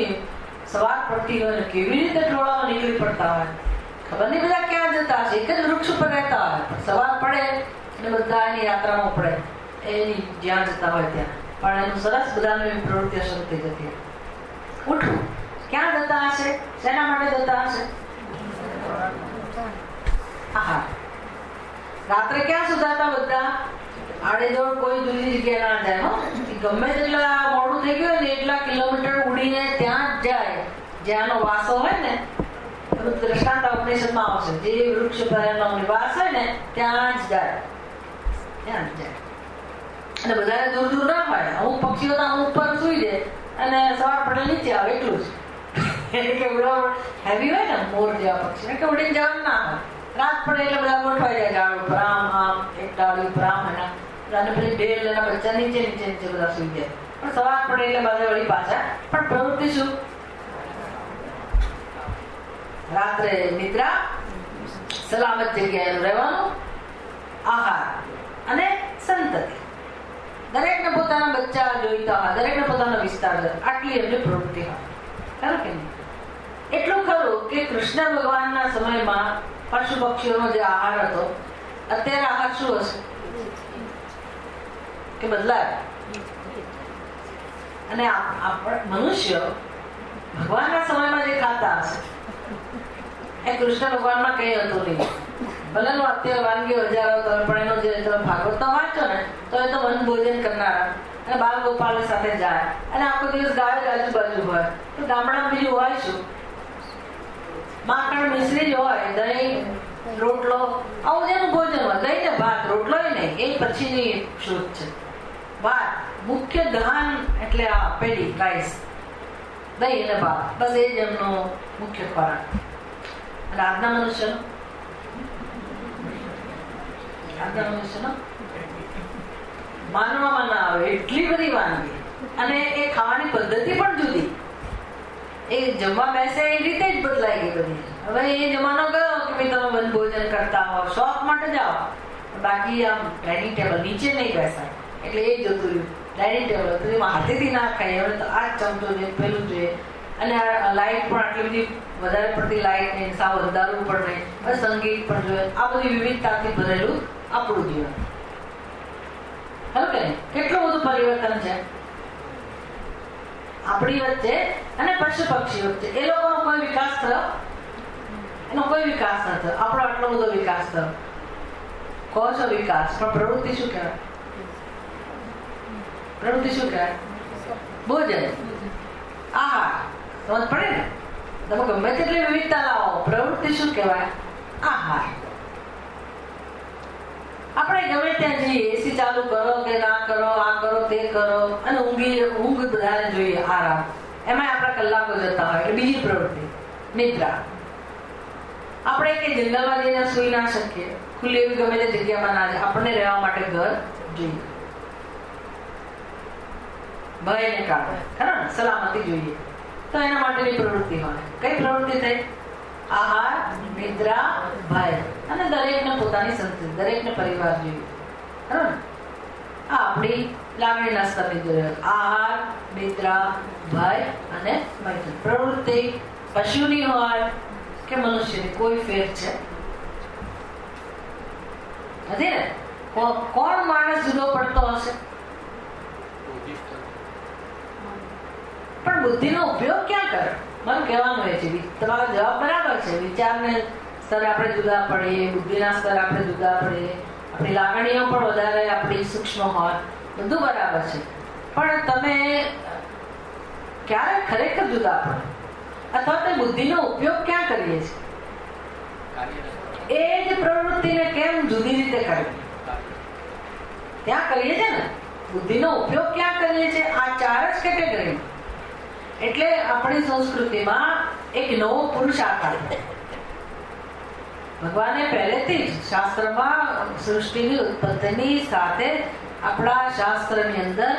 સવાર પડતી હોય ને કેવી રીતે ટોળામાં નીકળી પડતા હોય, ખબર નહીં બધા ક્યાં જતા હશે. એક જ વૃક્ષ ઉપર રહેતા હોય, સવાર પડે એટલે બધા એની યાત્રામાં પડે, એની જ્યાં જતા હોય ત્યાં. પણ એનું સરસ બધાની પ્રવૃત્તિઓ શરૂ થઈ જતી. ઉઠવું ક્યાં જતા હશે? શેના માટે જતા હશે? આહાર. રાત્રે ક્યાં સુધાતા બધા? આડેદોડ કોઈ જુદી જગ્યાએ ના જાય. ગમે તેટલા મોડું થઈ ગયું ને એટલા કિલોમીટર ઉડીને ત્યાં જ જાય જ્યાંનો વાસો હોય ને. દ્રષ્ટાંત ઉપનિષદમાં આવશે. જે વૃક્ષ પરનો નિવાસ હોય ને ત્યાં જ જાય. ત્યાં જ જાય. અને બધા દૂર દૂર ના હોય. અમુક પક્ષીઓ અમુક ઉપર સુઈ જાય અને સવાર પડે નીચે આવે એટલું જ. કે હેવી હોય ને મોર જેવા પક્ષી કે ઉડીને જવાનું ના હોય. રાત પડે એટલે બધા ગોઠવાઈ જાય ઝાડ ઉપર. આમ એક ડાળી ઉપર આમ અને પછી ઢેલ એના બચ્ચા નીચે નીચે નીચે બધા સુઈ જાય. પણ સવાર પડે એટલે બધા વળી પાછા. પણ પ્રવૃત્તિ શું? રાત્રે નિદ્રા, સલામત જગ્યાએ રહેવાનું, આહાર અને સંતતિ. દરેકને પોતાના બચ્ચા જોઈતા હોય, દરેકને પોતાનો વિસ્તાર. આટલી એમની પ્રવૃત્તિ હોય. ખરું કે નહીં? એટલું ખરું કે કૃષ્ણ ભગવાનના સમયમાં પશુ પક્ષીઓનો જે આહાર હતો, અત્યારે આહાર શું હશે? કે બદલાય. અને મનુષ્ય ભગવાનના સમયમાં જે ખાતા હશે એ કૃષ્ણ ભગવાનમાં કઈ હતું નહીં. ભલે અત્યારે વાનગીઓ હજારો તમે પણ એનો જે તમે ભાગવતમાં વાંચો ને તો એ તો વન ભોજન કરનારા અને બાલ ગોપાલ સાથે જાય અને આખો દિવસ ગાય આજુબાજુ હોય. તો ગામડામાં બીજું હોય શું? માખણ મિશ્રી જ હોય, દહીં રોટલો, આવું જેનું ભોજન હોય. દહીં ને ભાત, રોટલો નહીં, એ પછીની શોધ છે. ભાત મુખ્ય દહાન એટલે આ પેઢી રાઈસ, દહીં અને ભાત, બસ એ જ એમનો મુખ્ય ખોરાક. અને આજના મનુષ્યનો માનવામાં ના આવે એટલી બધી વાનગી. અને એ ખાવાની પદ્ધતિ પણ જુદી. એ જમવા બેસે એ રીતે જ બદલાઈ ગઈ બધી. હવે એ જમાનો ગયો કે ભાઈ તમે વન ભોજન કરતા હો, શોખ માટે જાઓ, બાકી આમ ડાઇનિંગ ટેબલ નીચે નહીં બેસાય. એટલે એ જ જતું રહ્યું. ડાઇનિંગ ટેબલ તો એમાં હાથેથી ના ખાય. હવે તો આ જ ચમચો જોઈએ, પેલું જોઈએ. અને લાઈટ પણ આટલી બધી વધારે પડતી લાઈટ નહીં, સાવ અંધારું પણ નહીં, સંગીત પણ જોઈએ. આ બધી વિવિધતાથી ભરેલું આપણું જીવન. ખરું કે નહીં? કેટલું બધું પરિવર્તન છે આપણી વચ્ચે અને પશુ પક્ષી વચ્ચે. એ લોકોનો કોઈ વિકાસ થયો? એનો કોઈ વિકાસ ન થયો. આપણો આટલો બધો વિકાસ થયો. કહો છો વિકાસ, પણ પ્રવૃત્તિ શું કહેવાય? પ્રવૃત્તિ શું કહેવાય? ભોજન, આહાર. સમજ પડે ને? તમે ગમે તેટલી વિવિધતા લાવો, પ્રવૃત્તિ શું કહેવાય? આહાર. આપણે ગમે ત્યાં જઈએ, એસી ચાલુ કરો કે ના કરો, આ કરો તે કરો, અને ઊંઘ બધાને જોઈએ, આરામ. એમાં આપણા કલાકો જતા હોય. એટલે બીજી પ્રવૃત્તિ નિદ્રા. આપણે કે જંગલમાં જઈને સુઈ ના શકીએ, ખુલ્લી એવી ગમે તે જગ્યામાં ના જાય. આપણને રહેવા માટે ઘર જોઈએ, ભયને કારણે ખરા ને, સલામતી જોઈએ. તો એના માટેની પ્રવૃત્તિ હોય. કઈ પ્રવૃત્તિ થઈ? આહાર, નિદ્રા, ભય. અને દરેકને પોતાની સંસ્કૃતિ, દરેકને પરિવાર જોઈએ. ખરું ને? આ આપણી લાગણીના સ્તરની જરૂરિયાત. આહાર, નિદ્રા, ભય અને મૈત્રી. પ્રવૃત્તિ પશુની હોય કે મનુષ્યની, કોઈ ફેર છે નથી ને? કોણ માણસ જુદો પડતો હશે? પણ બુદ્ધિનો ઉપયોગ ક્યાં કરે? મને કહેવાનું એ છે, તમારો જવાબ બરાબર છે. વિચારને સ્તરે આપણે જુદા પડીએ, બુદ્ધિના સ્તરે આપણે જુદા પડીએ, આપણી લાગણીઓ પણ વધારે આપણી સૂક્ષ્મ હોય, બધું બરાબર છે. પણ તમે ક્યારે ખરેખર જુદા પડો? અથવા તો બુદ્ધિનો ઉપયોગ ક્યાં કરીએ છીએ? એ જ પ્રવૃત્તિને કેમ જુદી રીતે કરવી? ત્યાં કરીએ છીએ ને. બુદ્ધિનો ઉપયોગ ક્યાં કરીએ છીએ? આ ચાર જ કેટેગરી. એટલે આપણી સંસ્કૃતિમાં એક નવો પુરુષાકાર ભગવાને પહેલેથી જ શાસ્ત્રમાં સૃષ્ટિની ઉત્પત્તિની સાથે આપણા શાસ્ત્રની અંદર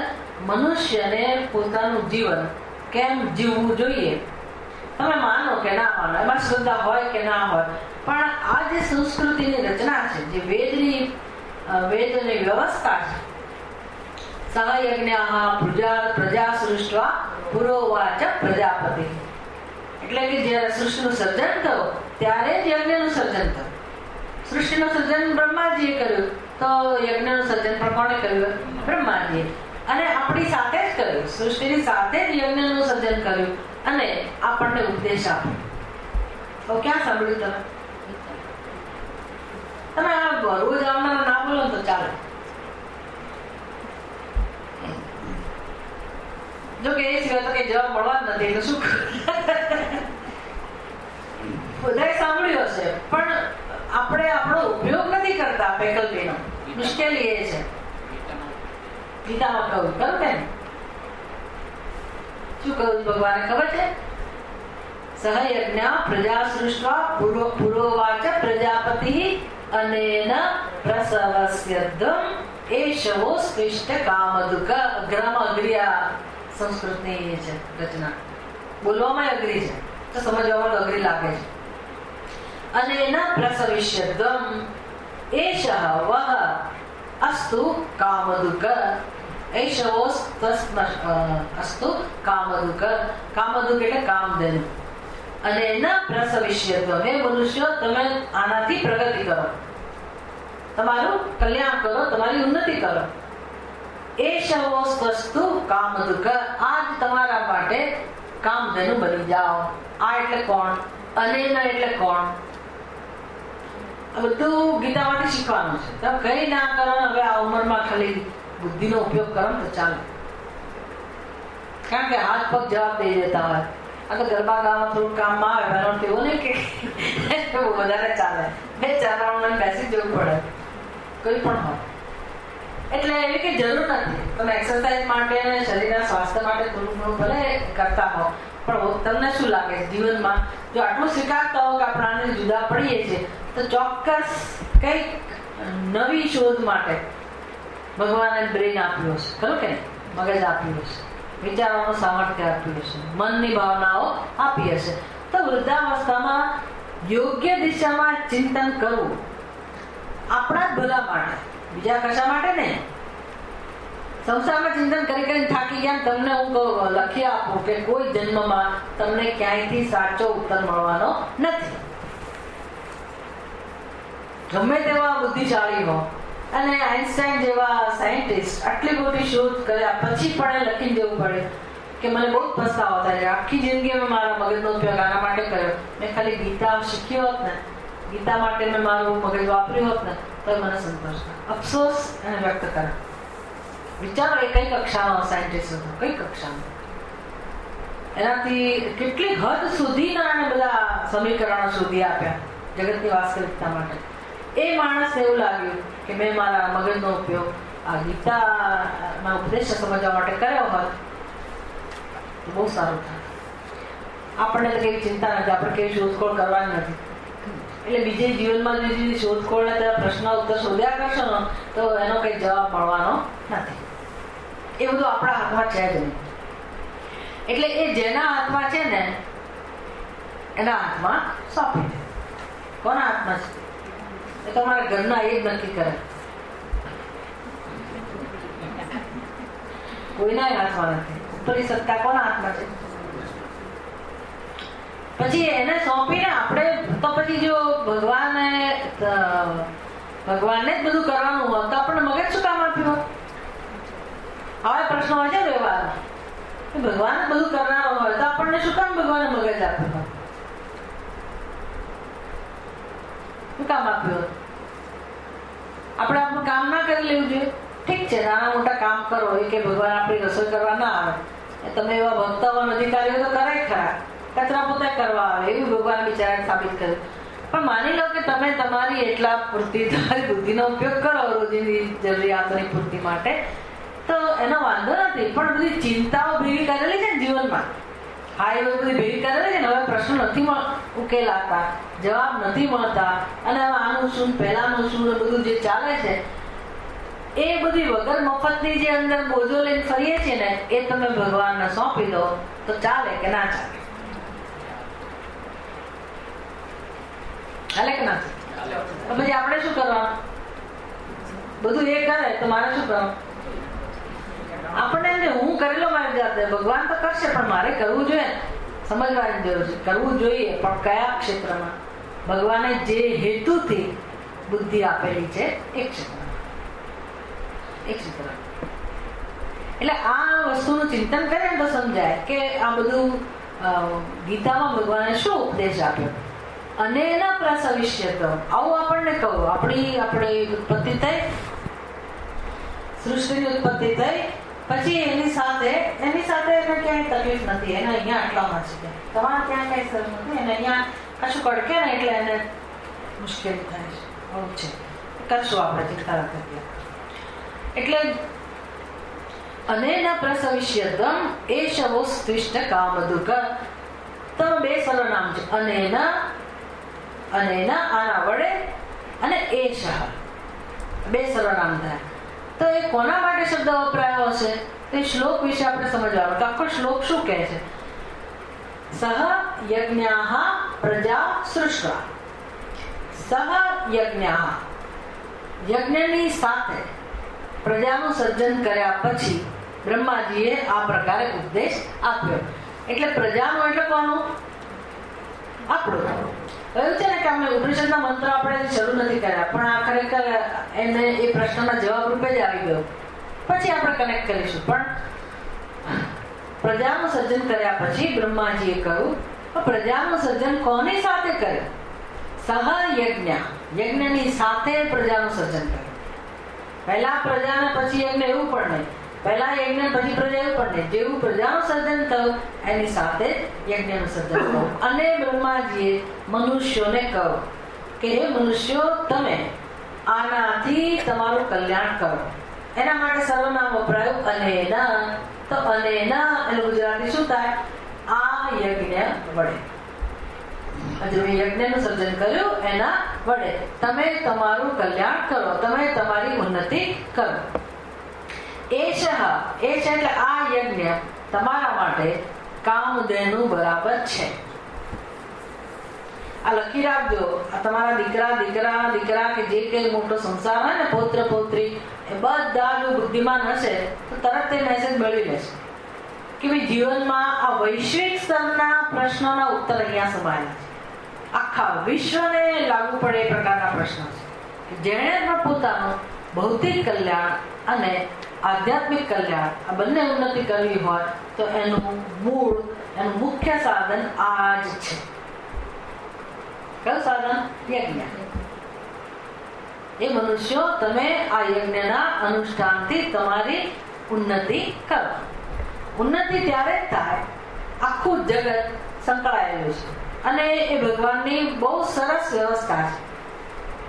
મનુષ્યને પોતાનું જીવન કેમ જીવવું જોઈએ, તમે માનો કે ના માનો, એમાં શ્રદ્ધા હોય કે ના હોય, પણ આ જે સંસ્કૃતિની રચના છે, જે વેદની વ્યવસ્થા છે, સહયજ્ઞ પ્રજા સૃષ્ટવા પુરોવાચ પ્રજાપતિ. એટલે કે જ્યારે સૃષ્ટિનું સર્જન થયું ત્યારે જ યજ્ઞનું સર્જન થયું. સૃષ્ટિનું સર્જન બ્રહ્માજીએ કર્યું, તો યજ્ઞનું સર્જન પણ કોણે કર્યું? બ્રહ્માજીએ. અને આપણી સાથે જ કર્યું, સૃષ્ટિની સાથે જ યજ્ઞનું સર્જન કર્યું અને આપણને ઉપદેશ આપ્યો. તો ક્યાં સાંભળ્યું તમે આ રોજ આવનારા ના બોલો તો ચાલે. જો કે એ સિવાય તો કઈ જવાબ મળવા જ નથી, તો શું બધાએ સાંભળ્યું હશે પણ આપણે આપણો ઉપયોગ નથી કરતા ફેકલ્ટીનો. મુશ્કેલી એ છે. ગીતામાં કહ્યું ખરું કે શું કહ્યું ભગવાને ખબર છે? સહયજ્ઞ પ્રજા સૃષ્ટા પુરોવાચ પ્રજાપતિ અનેન પ્રસવસ્યદ્ધમ એષવો સ્પષ્ટ કામદુક. અગ્રમ અગ્રિયા સંસ્કૃતની છે રચના. બોલવામાં અઘરી છે તો સમજવામાં અઘરી લાગે છે. અનેન પ્રસવિષ્યદ્ધમ એષ વહ અસ્તુ કામદુક. એષવો અસ્તુ કામદુક. કામદુક એટલે કામધેનુ. અને એના પ્રસવિષ્યદ્ધમ, હે મનુષ્યો તમે આનાથી પ્રગતિ કરો, તમારું કલ્યાણ કરો, તમારી ઉન્નતિ કરો. એષવોસ્તુ કામદુક. આજ તમારા માટે કામધેનુ બની જાઓ. આ એટલે કોણ? અનેના એટલે કોણ? બધું ગીતામાંથી શીખવાનું છે. તમે કઈ ના કરો, હવે આ ઉંમરમાં ખાલી બુદ્ધિનો ઉપયોગ કરો તો ચાલે. કારણ કે હાથ પગ જવાબ દઈ દેતા હોય. આ તો ગરબા ગાવા થોડું કામમાં આવે, એનો તેવું નહીં કે વધારે ચાલે. 2-4 રાઉન્ડ બેસી જવું પડે કોઈ પણ હોય. એટલે એવી કઈ જરૂર નથી. તમે એક્સરસાઇઝ માટે અને શરીરના સ્વાસ્થ્ય માટે થોડું ઘણું ભલે કરતા હો, પણ તમને શું લાગે છે જીવનમાં જો આટલું સ્વીકારતા હો કે આપણે આને જુદા પડીએ છીએ તો ચોક્કસ કંઈક નવી શોધ માટે ભગવાને બ્રેન આપ્યું હશે, ખરું કે મગજ આપ્યું હશે, વિચારવાનું સામર્થ્ય આપ્યું હશે, મનની ભાવનાઓ આપી હશે. તો વૃદ્ધાવસ્થામાં યોગ્ય દિશામાં ચિંતન કરવું આપણા જ ભલા માટે, બીજા કશા માટે નહીં. સંસારમાં ચિંતન કરી કરીને થાકી ગયા, તમને હું લખી આપું કે કોઈ જન્મમાં તમને ક્યાંયથી સાચો ઉત્તર મળવાનો નથી. ગમે તેવા બુદ્ધિશાળી હો, અને આઇન્સ્ટાઈન જેવા સાયન્ટિસ્ટ આટલી મોટી શોધ કર્યા પછી પણ એ લખી જવું પડે કે મને બહુ પસ્તાવો થાય. આખી જિંદગી મેં મારા મગજનો ઉપયોગ આના માટે કર્યો. મેં ખાલી ગીતા શીખી હોત ને, ગીતા માટે મેં મારું મગજ વાપર્યું હોત ને તો મને સંતોષ થાય. અફસોસ એને વ્યક્ત કરે. વિચારો એ કઈ કક્ષાનો સાયન્ટિસ્ટ હતો, કઈ કક્ષાનો. એનાથી કેટલી હદ સુધીના એને બધા સમીકરણો શોધી આપ્યા જગતની વાસ્તવિકતા માટે. એ માણસને એવું લાગ્યું કે મેં મારા મગજનો ઉપયોગ આ ગીતાના ઉપદેશ સમજવા માટે કર્યો હોત તો બહુ સારું થાય. આપણને તો કેવી ચિંતા નથી, આપણે કેવી શોધખોળ કરવાની નથી. એટલે બીજે જીવનમાં બીજી શોધખોળને તેના પ્રશ્ન ઉત્તર શોધ્યા કરશો ને તો એનો કઈ જવાબ મળવાનો નથી. એ બધું આપણા હાથમાં છે જ નહીં. એટલે એ જેના હાથમાં છે ને એના હાથમાં સોંપી દે. કોના હાથમાં છે એ તમારા ઘરના એ જ નક્કી કરે, કોઈના હાથમાં નથી. ઉપરની સત્તા કોના હાથમાં છે? પછી એને સોંપીને આપણે તો પછી જો ભગવાનને જ બધું કરવાનું હોય તો આપણને મગજ શું કામ આપ્યું? હવે પ્રશ્ન હોય છે વ્યવહાર, ભગવાન બધું કરનારો હોય તો આપણને શું કામ ભગવાને મગજ આપ્યું? શું કામ આપ્યું? આપણે આપણું કામ ના કરી લેવું જોઈએ. ઠીક છે, નાના મોટા કામ કરો, એ કે ભગવાન આપણી રસોઈ કરવા ના આવે. તમે એવા ભક્તવાન અધિકારીઓ તો કરાય ખરા, કચરા પોતે કરવા આવે એવું ભગવાન બિચારા સાબિત કર્યું. પણ માની લો કે તમે તમારી એટલા પૂરતી તમારી બુદ્ધિનો ઉપયોગ કરો રોજિંદી જરૂરિયાતોની પૂર્તિ માટે, તો એનો વાંધો નથી. પણ બધી ચિંતાઓ ભેગી કરેલી છે ને જીવનમાં, હા એ બધી ભેગી કરેલી છે ને, હવે પ્રશ્ન નથી ઉકેલાતા, જવાબ નથી મળતા, અને હવે આનું શું પહેલાનું શું બધું જે ચાલે છે એ બધી વગર મફતની જે અંદર બોજો લઈને ફરીએ છીએ ને એ તમે ભગવાનને સોંપી દો તો ચાલે કે ના ચાલે? ચાલે કે ના ચાલે? તો પછી આપણે શું કરવાનું? બધું એ કરે તો મારે શું કરવાનું? આપણને હું કરેલો મારી જાતે, ભગવાન તો કરશે પણ મારે કરવું જોઈએ. સમજવાની જરૂર છે, કરવું જોઈએ પણ કયા ક્ષેત્રમાં? ભગવાને જે હેતુથી બુદ્ધિ આપેલી છે એ ક્ષેત્ર. એટલે આ વસ્તુનું ચિંતન કરે ને તો સમજાય કે આ બધું ગીતામાં ભગવાને શું ઉપદેશ આપ્યો. અનેના પ્રસવિષ્યતમ, આવું આપણને કહું. આપણી ઉત્પત્તિ થઈ, સૃષ્ટિની ઉત્પત્તિ થઈ, પછી એની સાથે એને ક્યાંય તકલીફ નથી. એને અહીંયા આટલામાં છે, તમારે ત્યાં કઈ સરસ નથી. એને અહીંયા કશું કડકે ને એટલે એને મુશ્કેલી થાય છે. આવું છે, કરશું આપણે, ચિંતા રાખીએ. એટલે અનેના પ્રસવિષ્યતમ એશવો સ્તિષ્ઠ કામદુક. તો બે સર્વનામ છે, અનેના આના વડે, અને એશ બે સર્વનામ થાય. તો એ કોના માટે શબ્દ વપરાયો હશે? તે શ્લોક વિશે આપણે સમજવાનું કે આખો શ્લોક શું કહે છે. સહ યજ્ઞાઃ પ્રજા સૃષ્ટા. સહ યજ્ઞાઃ, યજ્ઞની સાથે પ્રજાનું સર્જન કર્યા પછી બ્રહ્માજીએ આ પ્રકારે ઉપદેશ આપ્યો. એટલે પ્રજાનું એટલે કોનું? આપણું. એવું છે ને કે અમે ઉપનિષદના મંત્ર આપણે શરૂ નથી કર્યા, પણ આ ખરેખર એને એ પ્રશ્નના જવાબ રૂપે જ આવી ગયો. પછી આપણે કનેક્ટ કરીશું. પણ પ્રજાનું સર્જન કર્યા પછી બ્રહ્માજીએ કહ્યું, પ્રજાનું સર્જન કોની સાથે કર્યું? સહ યજ્ઞ, યજ્ઞની સાથે પ્રજાનું સર્જન કર્યું. પહેલા પ્રજા ને પછી યજ્ઞ એવું પણ નહીં. પહેલા યજ્ઞ પછી પ્રજા એવું પણ નહીં. જેવું પ્રજાનું સર્જન થયું એની સાથે યજ્ઞનું સર્જન થયું. અને બ્રહ્માજીએ મનુષ્યોને કહ્યું કે હે મનુષ્યો, તમે આનાથી તમારું કલ્યાણ કરો. એના માટે સર્વનામ વપરાયું અનેના. તો અનેના એનું ગુજરાતી શું થાય? આ યજ્ઞ વડે. યજ્ઞનું સર્જન કર્યું એના વડે તમે તમારું કલ્યાણ કરો, તમે તમારી ઉન્નતિ કરો. એશ એટલે આ યજ્ઞ તમારા માટે કામધેનુ બરાબર છે. આ લખી રાખજો. આ તમારા દીકરા કે જે કઈ મોટો સંસાર હોય ને, પૌત્ર પૌત્રી, એ બધા જો બુદ્ધિમાન હશે તો તરત તે મેસેજ મેળવી લેશે કે ભાઈ જીવનમાં આ વૈશ્વિક સ્તરના પ્રશ્નોના ઉત્તર અહીંયા સમાયેલા છે. આખા વિશ્વને લાગુ પડે એ પ્રકારના પ્રશ્નો છે. જેણે પોતાનું ભૌતિક કલ્યાણ અને આધ્યાત્મિક કલ્યાણ આ બંને ઉન્નતિ કરવી હોય તો એનું મુખ્ય સાધન આ જ છે. કયું સાધન? યજ્ઞ. એ મનુષ્યો, તમે આ યજ્ઞના અનુષ્ઠાનથી તમારી ઉન્નતિ કરો. ઉન્નતિ ત્યારે જ થાય, આખું જગત સંકળાયેલું છે. અને એ ભગવાનની બહુ સરસ વ્યવસ્થા છે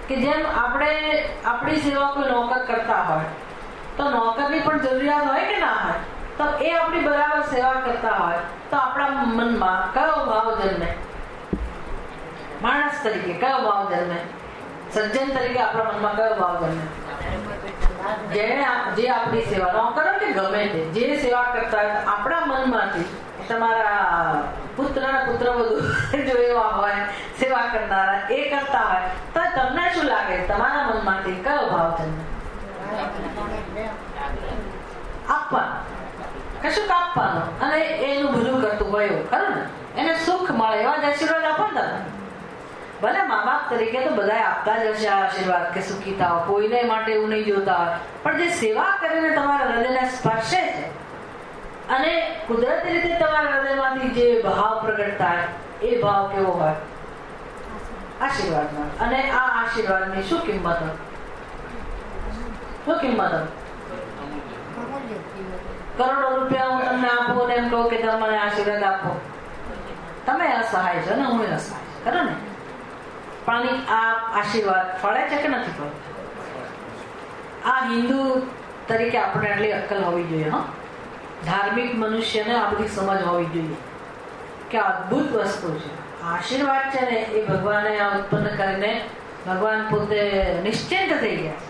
કે જેમ આપણે આપણી સેવા કોઈ નોકર કરતા હોય તો નોકરની પણ જરૂરિયાત હોય કે ના હોય, તો એ આપણી બરાબર સેવા કરતા હોય તો આપણા મનમાં કયો ભાવ જન્મે? માણસ તરીકે કયો ભાવ જન્મે? સજ્જન તરીકે આપણા મનમાં કયો ભાવ જન્મે? જે આપણી સેવા, નોકરો કે ગમે તે જે સેવા કરતા હોય આપણા મનમાંથી, તમારા પુત્ર વધુ જો એવા હોય સેવા કરનારા, એ કરતા હોય તો તમને શું લાગે? તમારા મનમાંથી કયો ભાવ જન્મે? આપવાનું, કશુંક આપવાનું, અને એનું ભલું કરતું હોય એવું ખરું ને, એને સુખ મળે એવા જ આશીર્વાદ આપો ને તમે. ભલે મા બાપ તરીકે તો બધા આપતા જ હશે આશીર્વાદ કે સુખી થાવ, કોઈને માટે એવું નહીં જોતા હોય, પણ જે સેવા કરીને તમારા હૃદયને સ્પર્શે છે અને કુદરતી રીતે તમારા હૃદયમાંથી જે ભાવ પ્રગટ થાય એ ભાવ કેવો હોય? આશીર્વાદમાં. અને આ આશીર્વાદની શું કિંમત હોય? શું કિંમત હોય? કરોડો રૂપિયા હું તમને આપું ને એમ કહું કે તમે મને આશીર્વાદ આપો, તમે અસહાય છો ને, હું અસહાય છું, ખરું ને? પણ આ આશીર્વાદ ફળે છે કે નથી ફળતું? આ હિન્દુ તરીકે આપણે આટલી અક્કલ હોવી જોઈએ. હા, ધાર્મિક મનુષ્યને આ બધી સમજ હોવી જોઈએ કે અદ્ભુત વસ્તુ છે. આશીર્વાદ છે ને એ ભગવાને આ ઉત્પન્ન કરીને ભગવાન પોતે નિશ્ચિંત થઈ ગયા.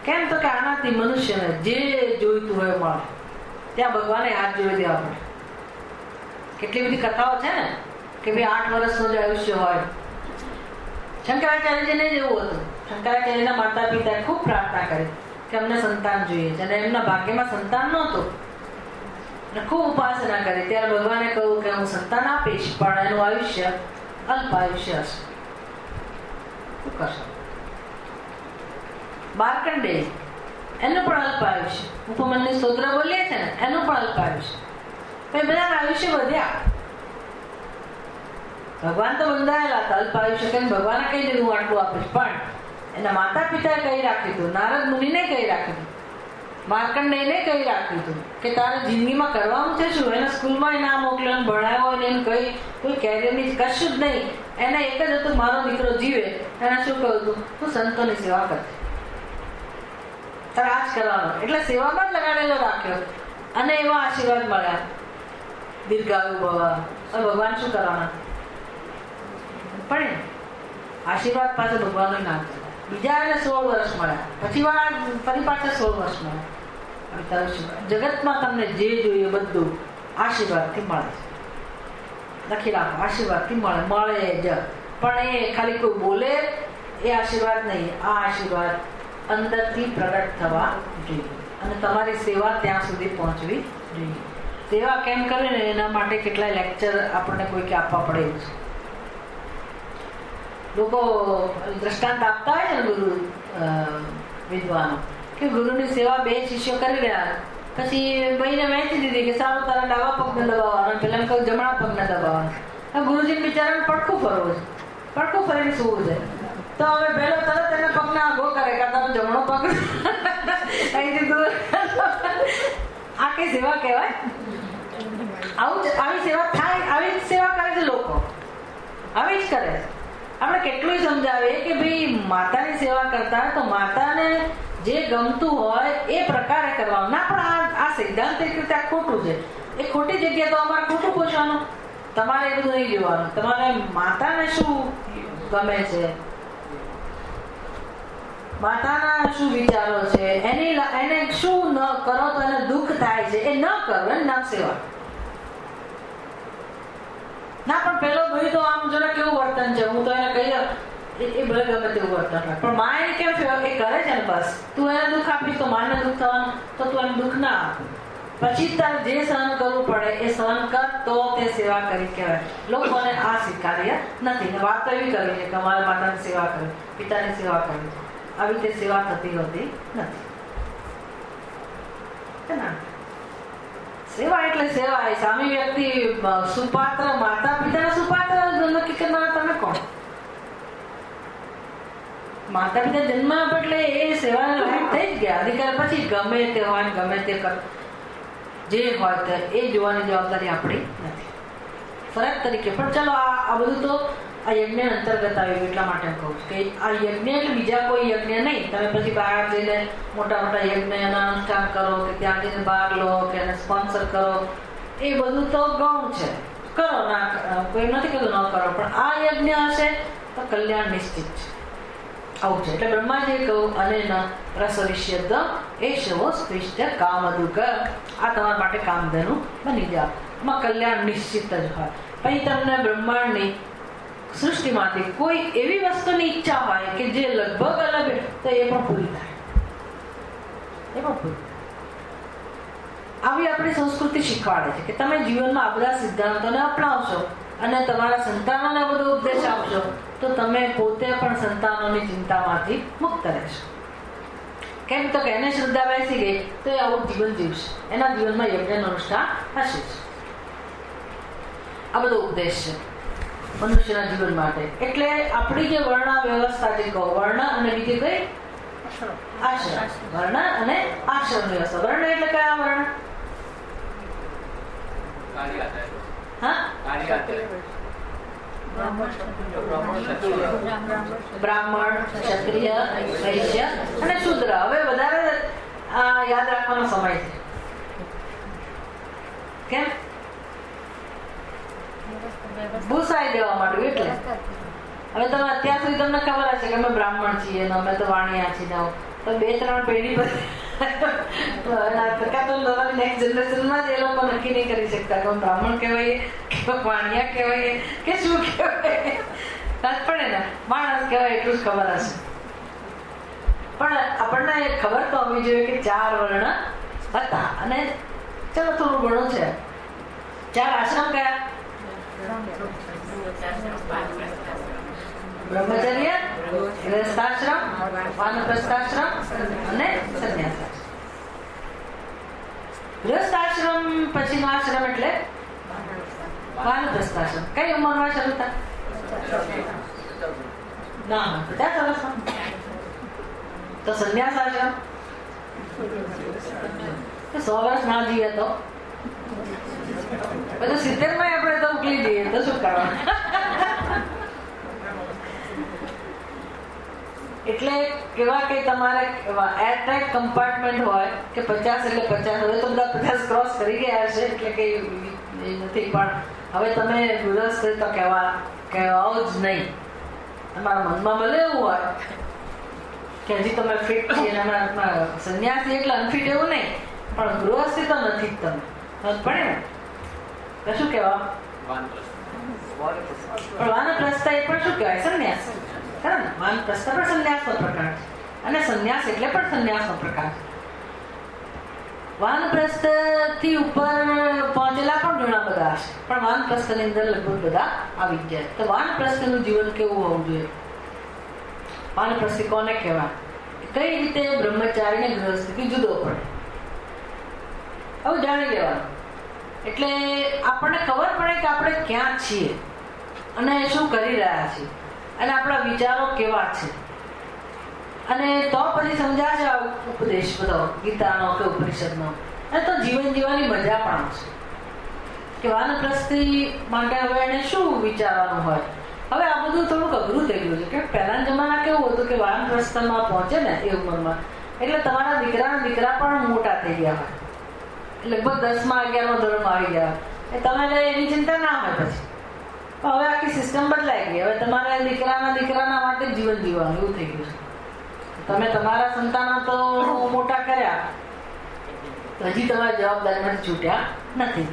કેમ? તો કે આનાથી મનુષ્યને જે જોઈતું હોય મળે. ત્યાં ભગવાને હાથ જોઈ દેવા પડે. કેટલી બધી કથાઓ છે ને કે ભાઈ 8 વર્ષનું જ આયુષ્ય હોય. શંકરાચાર્યજીને જ એવું હતું. શંકરાચાર્યના માતા પિતાએ ખૂબ પ્રાર્થના કરી કે અમને સંતાન જોઈએ છે, અને એમના ભાગ્યમાં સંતાન નહોતું. ખૂબ ઉપાસના કરી. ત્યારે ભગવાને કહ્યું કે હું સંતાન આપીશ, પણ એનું આયુષ્ય અલ્પ આયુષ્ય હશે. શું કરશો? માર્કંડેય એનું પણ અલ્પ આયુષ્ય. ઉપમન્યુ સ્તોત્ર બોલીએ છે ને, એનું પણ અલ્પ આયુષ્ય. પછી બધાના આયુષ્ય વધ્યા. ભગવાન તો બંધાયેલા હતા અલ્પ આયુષ્ય, કે ભગવાને કઈ દીધું હું આટલું આપીશ, પણ એના માતા પિતાએ કઈ રાખ્યું હતું, નારદ મુનિને કઈ રાખ્યું હતું, માર્કંડેયને કઈ રાખ્યું હતું કે તારે જિંદગીમાં કરવાનું છે શું. એને સ્કૂલમાં ના મોકલ્યો, ભણાવ્યો હોય ને કઈ કોઈ કેરિયરની કશું જ નહીં. એને એક જ હતું મારો દીકરો જીવે. એને શું કહ્યું હતું, તું સંતોની સેવા કરજે, તારે આ જ કરવાનો. એટલે સેવામાં જ લગાડેલો રાખ્યો અને એવા આશીર્વાદ મળ્યા, દીર્ઘાયુ ભવ. ભગવાન શું કરવાના પડે, આશીર્વાદ પાસે ભગવાનનો નામ છે. બીજા એને 16 વર્ષ મળ્યા, પછી ફરી પાછા 16 વર્ષ મળ્યા. જગતમાં તમને જે જોઈએ બધું આશીર્વાદથી મળે છે. લખી રાખો, આશીર્વાદથી મળે જ. પણ એ ખાલી કોઈ બોલે એ આશીર્વાદ નહીં. આ આશીર્વાદ અંદરથી પ્રગટ થવા જોઈએ અને તમારી સેવા ત્યાં સુધી પહોંચવી જોઈએ. સેવા કેમ કરે ને એના માટે કેટલાય લેક્ચર આપણને કોઈક આપવા પડે એવું છે. લોકો દ્રષ્ટાંત આપતા હોય ને ગુરુ વિદ્વાનો, કે ગુરુની સેવા 2 શિષ્યો કરી રહ્યા, પછી ભાઈને વહેંચી દીધી કે સારું તારા ડાબા પગને દબાવવાનો, પેલા કહું જમણા પગને દબાવવાનો. ગુરુજી બિચારાને પડખું ફરવું છે, પડખું ફરીને સુવું છે. તો હવે પહેલો તરત એને પગને આઘો કરે કે તારો જમણો પગ અહીંથી દૂર. આ કઈ સેવા કહેવાય? આવી સેવા થાય, આવી સેવા કરે છે લોકો, આવી જ કરે છે. આપણે કેટલું સમજાવીએ કે ભાઈ માતાની સેવા કરતા હોય તો માતાને જે ગમતું હોય એ પ્રકારે કરવાનું. ના, પણ આ સૈદ્ધાંતિક રીતે આ ખોટું છે. એ ખોટી જગ્યાએ તો અમારે ખોટું પૂછવાનું. તમારે એ બધું નહીં જોવાનું. તમારે માતાને શું ગમે છે, માતાના શું વિચારો છે, એને શું ન કરો તો એને દુઃખ થાય છે, એ ન કરો, એનું નામ સેવા. ના, પણ પેલો ભાઈ તો આમ જરા કેવું વર્તન છે, હું તો એને કહી એ ભલે ગમે તેવું વર્તન રાખે, પણ માં એને કેમ એ કરે છે ને, બસ તું એને દુઃખ આપીશ તો માને દુઃખ થવાનું, તો તું એને દુઃખ ના આપ. પછી તારે જે સહન કરવું પડે એ સહન કર, તો તે સેવા કરી કહેવાય. લોકોને આ સ્વીકાર્ય નથી. વાત તો એવી કરવી છે કે અમારે માતાની સેવા કરવી, પિતાની સેવા કરવી, આવી રીતે સેવા થતી હોતી નથી. સેવા એટલે સેવા. એ સામી વ્યક્તિ સુપાત્ર, માતા પિતાના સુપાત્ર નક્કી કરનાર તમે કોણ? માતા પિતા જન્મ આપે એટલે એ સેવાને લાયક થઈ જ ગયા. અધિકાર પછી ગમે તે હોય, ગમે તે કર, જે હોય તે એ જોવાની જવાબદારી આપણી નથી. ફરક તરીકે પણ ચલો આ બધું તો આ યજ્ઞ અંતર્ગત આવ્યું. એટલા માટે હું કહું છું કે આ યજ્ઞ એટલે બીજા કોઈ યજ્ઞ નહીં. તમે પછી બહાર જઈને મોટા મોટા યજ્ઞના અનુષ્ઠાન કરો, કે ત્યાં જઈને ભાગ લો, કે એને સ્પોન્સર કરો, એ બધું તો ગૌણ છે. કરો, ના કોઈ નથી કીધું ન કરો, પણ આ યજ્ઞ હશે તો કલ્યાણ નિશ્ચિત છે. આવું છે. એટલે બ્રહ્માજીએ કહ્યું અને રસવિષ્યદ એ શવો સ્પૃષ્ટ કામદુક. આ તમારા માટે કામધેનું બની જાવ. એમાં કલ્યાણ નિશ્ચિત જ હોય. પછી તમને બ્રહ્માંડની સૃષ્ટિમાંથી કોઈ એવી વસ્તુની ઈચ્છા હોય કે જે લગભગ અલગ, તો એ પણ પૂરી થાય. એ પણ પૂરી. આવી આપણી સંસ્કૃતિ શીખવાડે છે કે તમે જીવનમાં આ બધા સિદ્ધાંતોને અપનાવશો અને તમારા સંતાનોને બધો ઉપદેશ આપશો તો તમે પોતે પણ સંતાનોની ચિંતામાંથી મુક્ત રહેશો. કેમ તો કે એને શ્રદ્ધા બેસી ગઈ તો એ આવું જીવન જીવશે. એના જીવનમાં યજ્ઞનું અનુષ્ઠાન હશે જ. આ બધો ઉપદેશ છે મનુષ્યના જીવન માટે. એટલે આપણી જે વર્ણ વ્યવસ્થા જે કહો, વર્ણ અને બીજી કઈ આશ્રમ. વર્ણ અને આશ્રમ વ્યવસ્થા. વર્ણ એટલે કયા વર્ણ? બ્રાહ્મણ, ક્ષત્રિય, વૈશ્ય અને શૂદ્ર. હવે વધારે યાદ રાખવાનો સમય છે. કેમ? ભૂસાઈ દેવા માટે. એટલે હવે તમે અત્યાર સુધી તમને ખબર હશે કે અમે બ્રાહ્મણ છીએ ને અમે તો વાણિયા છીએ, તો 2-3 પેઢી નેક્સ્ટ જનરેશનમાં જ એ લોકો નક્કી નહીં કરી શકતા કે બ્રાહ્મણ કહેવાય કે વાણિયા કહેવાય કે શું કહેવાય. પડે ને માણસ કહેવાય એટલું જ ખબર હશે. પણ આપણને ખબર તો હોવી જોઈએ કે 4 વર્ણ હતા અને ચલો થોડું ઘણું છે. 4 આશ્રમ કયા? બ્રહ્મચર્ય, ગૃહસ્થાશ્રમ, વાનપ્રસ્થાશ્રમ અને સંન્યાસાશ્રમ. ગૃહસ્થાશ્રમ પછીનો આશ્રમ એટલે વાનપ્રસ્થાશ્રમ. કઈ ઉંમરમાં શરૂ થાય? ના, 50 વર્ષમાં. તો સંન્યાસાશ્રમ 100 વર્ષ ના જીવે તો બધું 70 માં આપણે તો ઉકલી દઈએ તો શું કરવાનું? એટલે કેવા કે તમારે એરટાઇટ કમ્પાર્ટમેન્ટ હોય કે 50 એટલે 50. હવે તો બધા 50 ક્રોસ કરી ગયા હશે એટલે કઈ નથી, પણ હવે તમે ગૃહસ્થ તો કહેવાઓ જ નહીં. તમારા મનમાં ભલે એવું હોય કે હજી તમે ફિટ છીએ, સંન્યાસી એટલે અનફિટ એવું નહીં, પણ ગૃહસ્થી તો નથી જ. તમે પડે ને તો શું કહેવા? પણ વાનપ્રસ્થ એ પણ શું કહેવાય? સંન્યાસ. ખરા ને? વાનપ્રસ્થ પણ સંન્યાસનો પ્રકાર છે, અને સંન્યાસ એટલે પણ સંન્યાસનો પ્રકાર છે. વાનપ્રસ્થ થી ઉપર પહોંચેલા પણ ઘણા બધા હશે, પણ વાનપ્રસ્થ ની અંદર લગભગ બધા આવી જાય. તો વાનપ્રસ્થ નું જીવન કેવું હોવું જોઈએ? વાનપ્રસ્થી કોને કહેવાય? કઈ રીતે બ્રહ્મચારી ને ગૃહસ્થથી જુદો પડે? હવે જાણી લેવાનું. એટલે આપણને ખબર પડે કે આપણે ક્યાં છીએ અને શું કરી રહ્યા છીએ અને આપણા વિચારો કેવા છે. અને તો પછી સમજાશે આ ઉપદેશ બધો ગીતાનો કે ઉપનિષદનો. અને તો જીવન જીવવાની મજા પણ આવશે કે વાનપ્રસ્થી માટે હવે એને શું વિચારવાનું હોય. હવે આ બધું થોડુંક અઘરું થઈ ગયું છે કે પહેલાના જમાના કેવું હતું કે વાનપ્રસ્થમાં પહોંચે ને એ ઉંમરમાં એટલે તમારા દીકરા પણ મોટા થઈ ગયા હોય, લગભગ 10માં 11માં ધોરણમાં આવી ગયા. તમે એની ચિંતા ના હોય પછી. હવે આખી સિસ્ટમ બદલાઈ ગઈ. હવે તમારે દીકરાના માટે જીવન જીવવાનું એવું થઈ ગયું છે. તમે તમારા સંતાનો તો મોટા કર્યા, હજી તમારી જવાબદારીમાંથી છૂટ્યા નથી.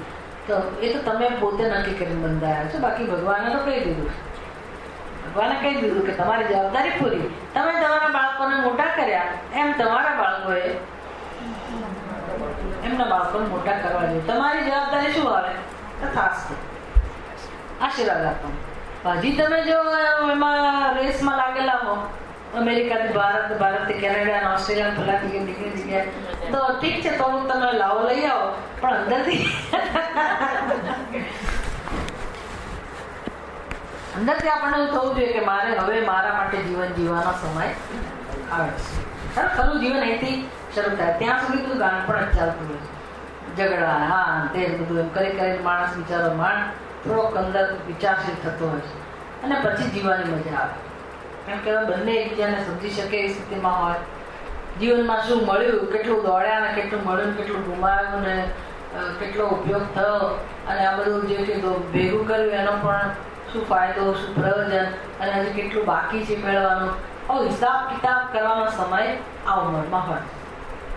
તો એ તો તમે પોતે નક્કી કરીને બંધાયા છો. બાકી ભગવાને તો કહી દીધું, ભગવાને કહી દીધું કે તમારી જવાબદારી પૂરી. તમે તમારા બાળકોને મોટા કર્યા એમ તમારા બાળકોએ એમના બાળકોને મોટા કરવા જોઈએ. તમારી જવાબદારી શું આવે? તથાસ્તુ, આશીર્વાદ આપો. હજી તમે જો એમાં રેસમાં લાગેલા હો, અમેરિકાથી ભારત, ભારતથી કેનેડા, ઓસ્ટ્રેલિયા, પેલા નીકળી જગ્યાએ, તો ઠીક છે, તો તમે લાવો લઈ આવો, પણ અંદરથી આપણને એવું થવું જોઈએ કે મારે હવે મારા માટે જીવન જીવવાનો સમય આવે છે. ખરું જીવન અહીંથી શરૂ થાય. ત્યાં સુધી બધું ગાનપણ જ ચાલતું હોય છે, ઝઘડા, હા તે બધું એમ કરી માણસ બિચારો થોડોક અંદર વિચારશીલ થતો હોય છે, અને પછી જીવવાની મજા આવે. કેમ કે બંને એકબીજાને સમજી શકે એ સ્થિતિમાં હોય. જીવનમાં શું મળ્યું, કેટલું દોડ્યા ને કેટલું મળ્યું, કેટલું ગુમાવ્યું ને કેટલો ઉપયોગ થયો, અને આ બધું જે ભેગું કર્યું એનો પણ શું ફાયદો, શું પ્રયોજન, અને હજી કેટલું બાકી છે મેળવવાનું. હિસાબ કિતાબ કરવાનો સમય આ ઉંમરમાં હોય.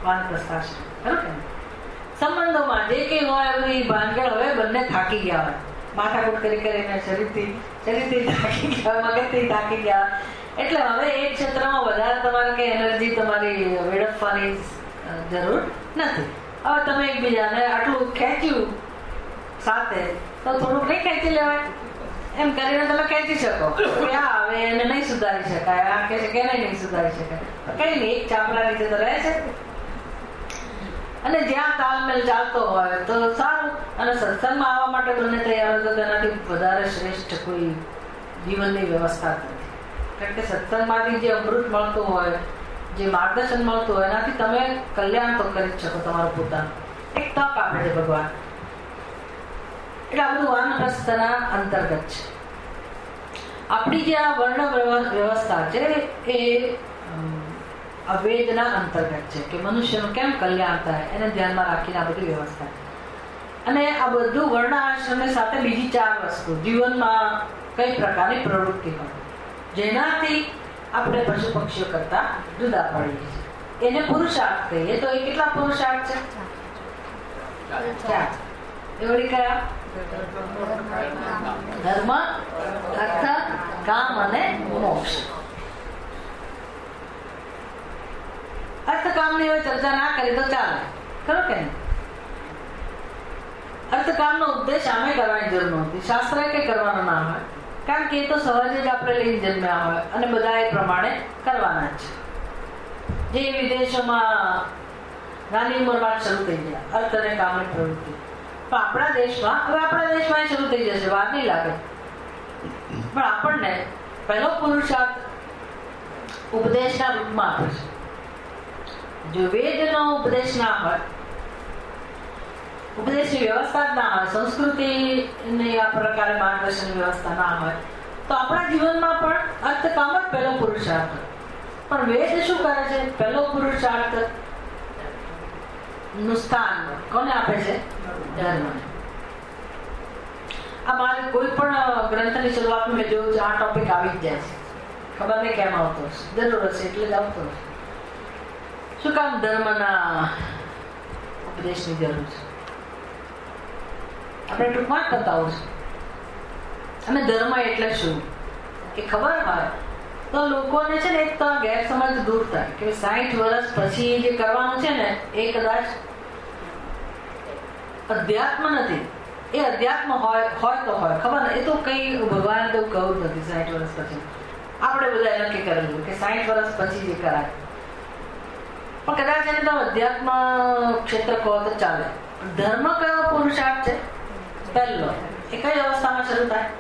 વાનપ્રસ્થાશ્રમ ખરું કે સંબંધોમાં જે કંઈ હોય બધી ભાનગડ હવે બંને થાકી ગયા હોય, માથાકૂટ કરીને શરીરથી થાકી ગયા, મગજથી થાકી ગયા. એટલે હવે એક ક્ષેત્રમાં વધારે તમારે કઈ એનર્જી તમારી વેડફવાની જરૂર નથી. હવે તમે એકબીજાને આટલું ખેંચ્યું સાથે તો થોડુંક નહીં ખેંચી લેવાય, એમ કરીને તમે ખેંચી શકો કે હા હવે એને નહીં સુધારી શકાય, આ કહે છે કે નહીં સુધારી શકાય, કઈ નહીં, એક ચાપડા નીચે તો રહે છે. અને જ્યાં તાલમેલ ચાલતો હોય તો સારું. અને સત્સંગમાં આવવા માટે બંને તૈયાર હોય તો તેનાથી વધારે શ્રેષ્ઠ કોઈ જીવનની વ્યવસ્થા નથી. કારણ કે સત્સંગમાંથી જે અમૃત મળતું હોય, જે માર્ગદર્શન મળતું હોય, એનાથી તમે કલ્યાણ તો કરી જ શકો તમારું પોતાનું. એક તક આપે છે ભગવાન. એટલે આ બધું વાનપ્રસ્થના અંતર્ગત છે. આપણી જે આ વર્ણ વ્યવસ્થા છે એ અવેદના અંતર્ગત છે કે મનુષ્યનું કેમ કલ્યાણ થાય એને ધ્યાનમાં રાખીને આ બધી વ્યવસ્થા છે. અને આ બધું વર્ણ આશ્રમની સાથે બીજી 4 વસ્તુ જીવનમાં કઈ પ્રકારની પ્રવૃત્તિ હોય જેનાથી આપણે પશુ પક્ષીઓ કરતા જુદા પડીએ છીએ, એને પુરુષાર્થ કહીએ. તો એ કેટલા પુરુષાર્થ છે? 4. એ વળી કયા? ધર્મ, અર્થ, કામ અને મોક્ષ. અર્થકામની હવે ચર્ચા ના કરી તો ચાલે, ખરો કે નહીં? અર્થકામનો ઉદ્દેશ આમે કરવાની જરૂર નહોતી, શાસ્ત્રએ કઈ કરવાનો ના હોય. કારણ કે એ તો સહજ જ આપણે લઈને જન્મ્યા હોય અને બધા એ પ્રમાણે કરવાના જ. જે વિદેશોમાં નાની ઉંમરમાં શરૂ થઈ ગયા અર્થ અને કામની પ્રવૃત્તિ, પણ આપણા દેશમાં શરૂ થઈ જશે, વાર નહીં લાગે. પણ આપણને પહેલો પુરુષાર્થ ઉપદેશના રૂપમાં આપે છે. જો વેદનો ઉપદેશ ના હોય, ઉપદેશની વ્યવસ્થા જ ના હોય, સંસ્કૃતિની આ પ્રકારે માર્ગદર્શનની વ્યવસ્થા ના હોય, તો આપણા જીવનમાં પણ અર્થકામ જ પહેલો પુરુષાર્થ. પણ વેદ શું કરે છે? પહેલો પુરુષાર્થ નું સ્થાન કોને આપે છે? ધર્મને. આ મારે કોઈ પણ ગ્રંથની શરૂઆતમાં મેં જોયું છે આ ટોપિક આવી જ જાય છે. ખબર નહીં કેમ આવતો હશે, જરૂર હશે એટલે જ આવતો હશે. શું કામ ધર્મના ઉપદેશની જરૂર છે? આપણે ટૂંકમાં જ બતાવું છું. અને ધર્મ એટલે શું એ ખબર હોય તો લોકોને છે ને એક તો ગેરસમજ દૂર થાય કે 60 વર્ષ પછી જે કરવાનું છે ને એ કદાચ અધ્યાત્મ નથી. એ અધ્યાત્મ હોય તો હોય, ખબર ને, એ તો કઈ ભગવાને તો કહું જ નથી. 60 વર્ષ પછી આપણે બધા નક્કી કરેલું કે 60 વર્ષ પછી જે કરાય, પણ કદાચ એને તો અધ્યાત્મ ક્ષેત્ર કહો તો ચાલે. ધર્મ કયો પુરુષાર્થ છે? પહેલો. એ કઈ અવસ્થામાં શરૂ થાય?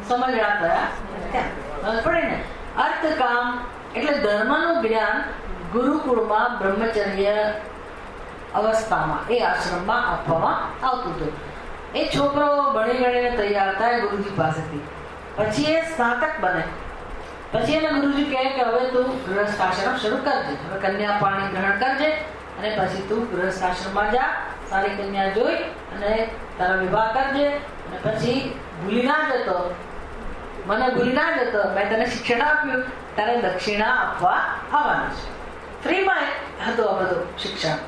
સમજણા થયા પડે ને. અર્થકામ એટલે ધર્મનું જ્ઞાન ગુરુકુળમાં બ્રહ્મચર્ય અવસ્થામાં એ આશ્રમમાં આપવામાં આવતું હતું. એ છોકરો ભણી ગણીને તૈયાર થાય ગુરુજી પાસેથી, પછી એ સ્નાતક બને, પછી એને ગુરુજી કહે કે હવે તું ગૃહસ્થ આશ્રમ શરૂ કરજે, હવે કન્યા પાણી ગ્રહણ કરજે અને પછી તું ગૃહસ્થ આશ્રમમાં જા, સારી કન્યા જોઈ અને તારા વિવાહ કરજે, અને પછી ભૂલી ના જતો, મને ભૂલી ના જતો, મેં તને શિક્ષણ આપ્યું, તારે દક્ષિણા આપવા આવવાના છે. ફ્રીમાં હતું આ બધું શિક્ષણ.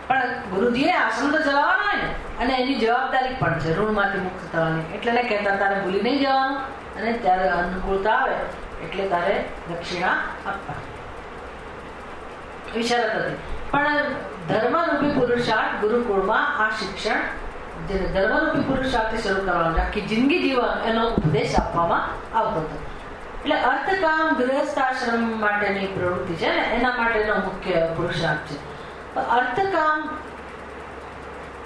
પણ ગુરુજીએ આશ્રમ તો ચલાવવાનો હોય ને, અને એની જવાબદારી પણ છે ઋણમાંથી મુક્ત થવાની. એટલે એને કહેતા તારે ભૂલી નહીં જવાનું, અને ત્યારે અનુકૂળતા આવે એટલે તારે દક્ષિણા આપવા. એવી શરત હતી. પણ ધર્મરૂપી પુરુષાર્થ ગુરુકુળમાં આ શિક્ષણ જેને ધર્મરૂપી પુરુષાર્થથી શરૂ કરવાનું, આખી જિંદગી જીવન એનો ઉપદેશ આપવામાં આવતો હતો. એટલે અર્થકામ ગૃહસ્થ આશ્રમ માટેની પ્રવૃત્તિ છે ને, એના માટેનો મુખ્ય પુરુષાર્થ છે. અર્થકામ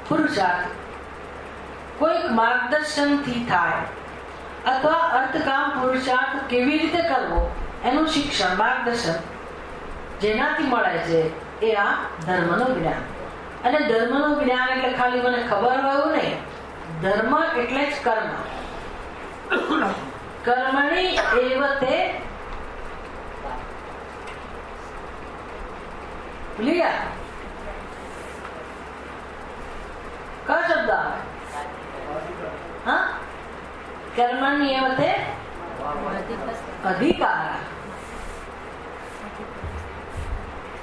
પુરુષાર્થ કોઈક માર્ગદર્શનથી થાય, અથવા અર્થકામ પુરુષાર્થ કેવી રીતે કરવો એનું શિક્ષણ, માર્ગદર્શન જેનાથી મળે છે એ આ ધર્મનું જ્ઞાન. અને ધર્મનું જ્ઞાન એટલે ખાલી મને ખબર હોય એવું નહીં. ધર્મ એટલે જ કર્મ. કર્મણી એવ તે ભૂલી ગયા કયો શબ્દ આવે? હા, કર્મણી એવ તે અધિકાર.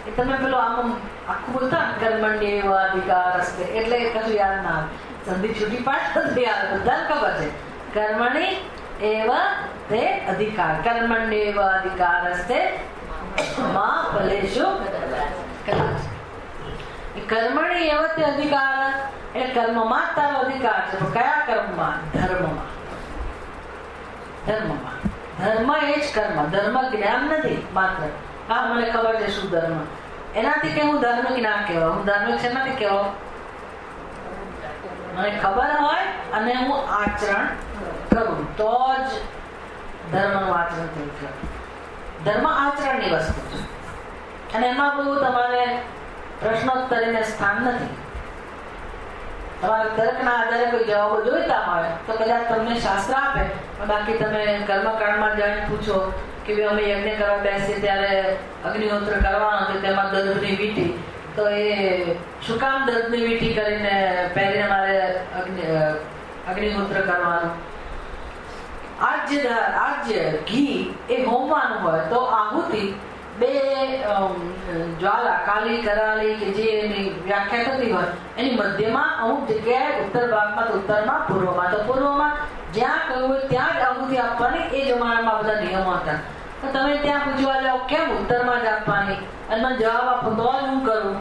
એ તમે પેલો આમ આખું બોલતા કર્મણ્ય એવ અધિકાર હસ્તે એટલે કશું યાદ ના આવે. સંધિ છૂટી પાડે યાદ, બધાને ખબર છે. કર્મણી એવ તે અધિકાર, કર્મણ્ય એવ અધિકાર હસ્તે માં ફલેષુ કદાચ. કર્મણી એવ તે અધિકાર એટલે કર્મમાં જ તારો અધિકાર છે. કયા કર્મમાં? ધર્મમાં. ધર્મમાં. ધર્મ એ જ કર્મ, ધર્મ જ્ઞાન નથી માત્ર. હા, મને ખબર છે શું ધર્મ, એનાથી કે હું ધાર્મિક ના કહેવાય. હું ધાર્મિક છે નથી કહેવાય. મને ખબર હોય અને હું આચરણ કરું તો જ ધર્મનું આચરણ થયું છે. ધર્મ આચરણની વસ્તુ છે, અને એમાં બહુ તમારે પ્રશ્નોત્તરીને સ્થાન નથી. તમારે તર્કના આધારે કોઈ જવાબો જોઈતા હોય તો કદાચ તમને શાસ્ત્ર આપે, પણ બાકી તમે કર્મકાંડમાં જઈને પૂછો કે અમે યજ્ઞ કરવા બેસીએ ત્યારે અગ્નિહોત્ર કરવાનો છે, તેમાં દર્ભની વીંટી, તો એ શું કામ દર્ભની વીંટી કરીને પહેરીને મારે અગ્નિહોત્ર કરવાનું? આજ્ય ઘી એ હોમવાનું હોય તો આહુતિ બે જ્વાલા કાલી કરાલી કે જે એની વ્યાખ્યા થતી હોય એની મધ્યમાં અમુક જગ્યાએ ઉત્તર ભાગમાં તો ઉત્તરમાં, પૂર્વમાં તો પૂર્વમાં, જ્યાં કહ્યું હોય ત્યાં જ આહુતિ આપવાની. એ જમાનામાં બધા નિયમો હતા. તો તમે ત્યાં પૂછવા જાઓ કેમ ઉત્તરમાં જ આપવાની, અને મને જવાબ આપો તો હું કરું.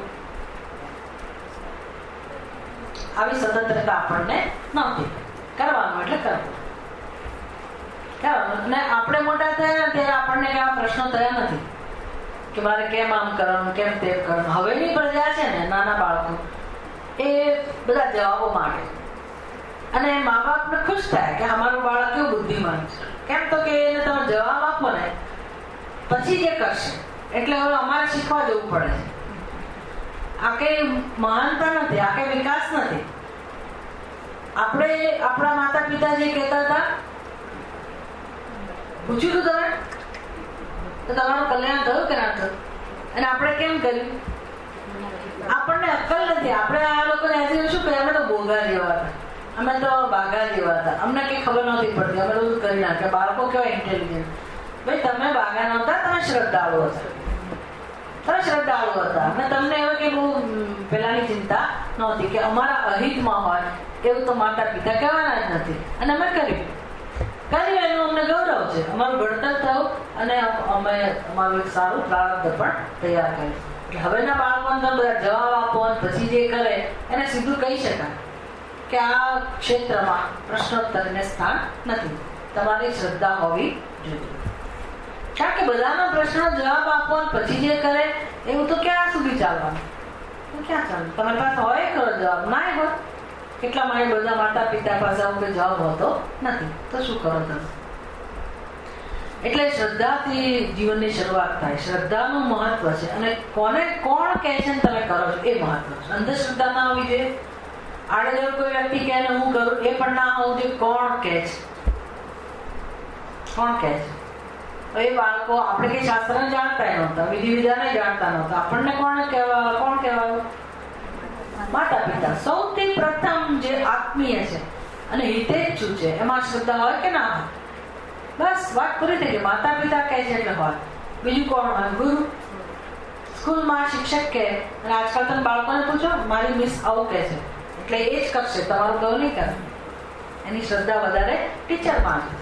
આવી સ્વતંત્રતા આપણને નહોતી. કરવાનું એટલે કરવું. અને આપણે મોટા થયા ને ત્યારે આપણને આવા પ્રશ્નો થયા નથી કે મારે કેમ આમ કરવાનું, કેમ તેમ કરવાનું. હવેની પ્રજા છે ને, નાના બાળકો, એ બધા જવાબો માંગે અને મા બાપને ખુશ થાય કે અમારું બાળક કેવું બુદ્ધિમાન છે. કેમ તો કે એને તમે જવાબ આપો ને પછી જે કરશે. એટલે હવે અમારે શીખવા જવું પડે છે. આ કઈ મહાનતા નથી, આ કઈ વિકાસ નથી. આપણે આપણા માતા પિતા જે કહેતા હતા, પૂછ્યું હતું તમે તો તમારું કલ્યાણ થયું કે ના થયું? અને આપણે કેમ કર્યું? આપણને અક્કલ નથી. આપણે આ લોકોને આજે શું કહે, અમે તો બોગા જેવા હતા, અમે તો બાગા જેવા હતા, અમને કઈ ખબર નહોતી પડતી, અમે બધું કરી નાખ્યા. બાળકો કેવા ઇન્ટેલિજન્ટ. ભાઈ તમે બાગા નહોતા, તમે શ્રદ્ધાળુ હતા. તમે શ્રદ્ધાળુ હતા અને તમને એવું કે બહુ પેલાની ચિંતા નહોતી કે અમારા અહિતમાં હોય એવું તો માતા પિતા કહેવાના જ નથી. અને અમે કર્યું એનું અમને ગૌરવ છે. અમારું ભણતર થયું અને અમે અમારું એક સારું પ્રારબ્ધ પણ તૈયાર કર્યું. એટલે હવેના બાળકોને તમે બધા જવાબ આપો અને પછી જે કરે એને સીધું કહી શકાય કે આ ક્ષેત્રમાં પ્રશ્નોત્તરને સ્થાન નથી. તમારી શ્રદ્ધા હોવી જોઈએ. કારણ કે બધાના પ્રશ્નો જવાબ આપો અને પછી જે કરે એવું તો ક્યાં સુધી ચાલવાનું? ક્યાં ચાલવું? તમારી પાસે હોય ખરો જવાબ? ના હોય. કેટલા માટે બધા માતા પિતા પાસે આવું કે જવાબ હોતો નથી, તો શું કરો તમે? એટલે શ્રદ્ધાથી જીવનની શરૂઆત થાય. શ્રદ્ધાનું મહત્વ છે અને કોણ કહે છે ને તમે કરો છો એ મહત્વ છે. અંધશ્રદ્ધા ના હોવી જોઈએ. આડેધડ કોઈ વ્યક્તિ કહે ને હું કરું એ પણ ના હોવું જોઈએ. કોણ કહે છે? કોણ કહે છે? એ બાળકો આપણે કઈ શાસ્ત્ર જાણતા નહોતા, વિધિ વિધાને જાણતા નહોતા. આપણને કોણ કહેવાયું? માતા પિતા. સૌથી પ્રથમ જે આત્મીય છે અને હિતેચ્છુ છે એમાં શ્રદ્ધા હોય કે ના હોય? બસ વાત પૂરી થઈ ગઈ. માતા પિતા કહે છે એટલે હોય. બીજું કોણ હોય? ગુરુ. સ્કૂલમાં શિક્ષક કહે અને આજકાલ તમે બાળકોને પૂછો, મારી મિસ આવું કહે છે એટલે એ જ કરશે, તમારું કહું નહીં કરે. એની શ્રદ્ધા વધારે ટીચરમાં છે.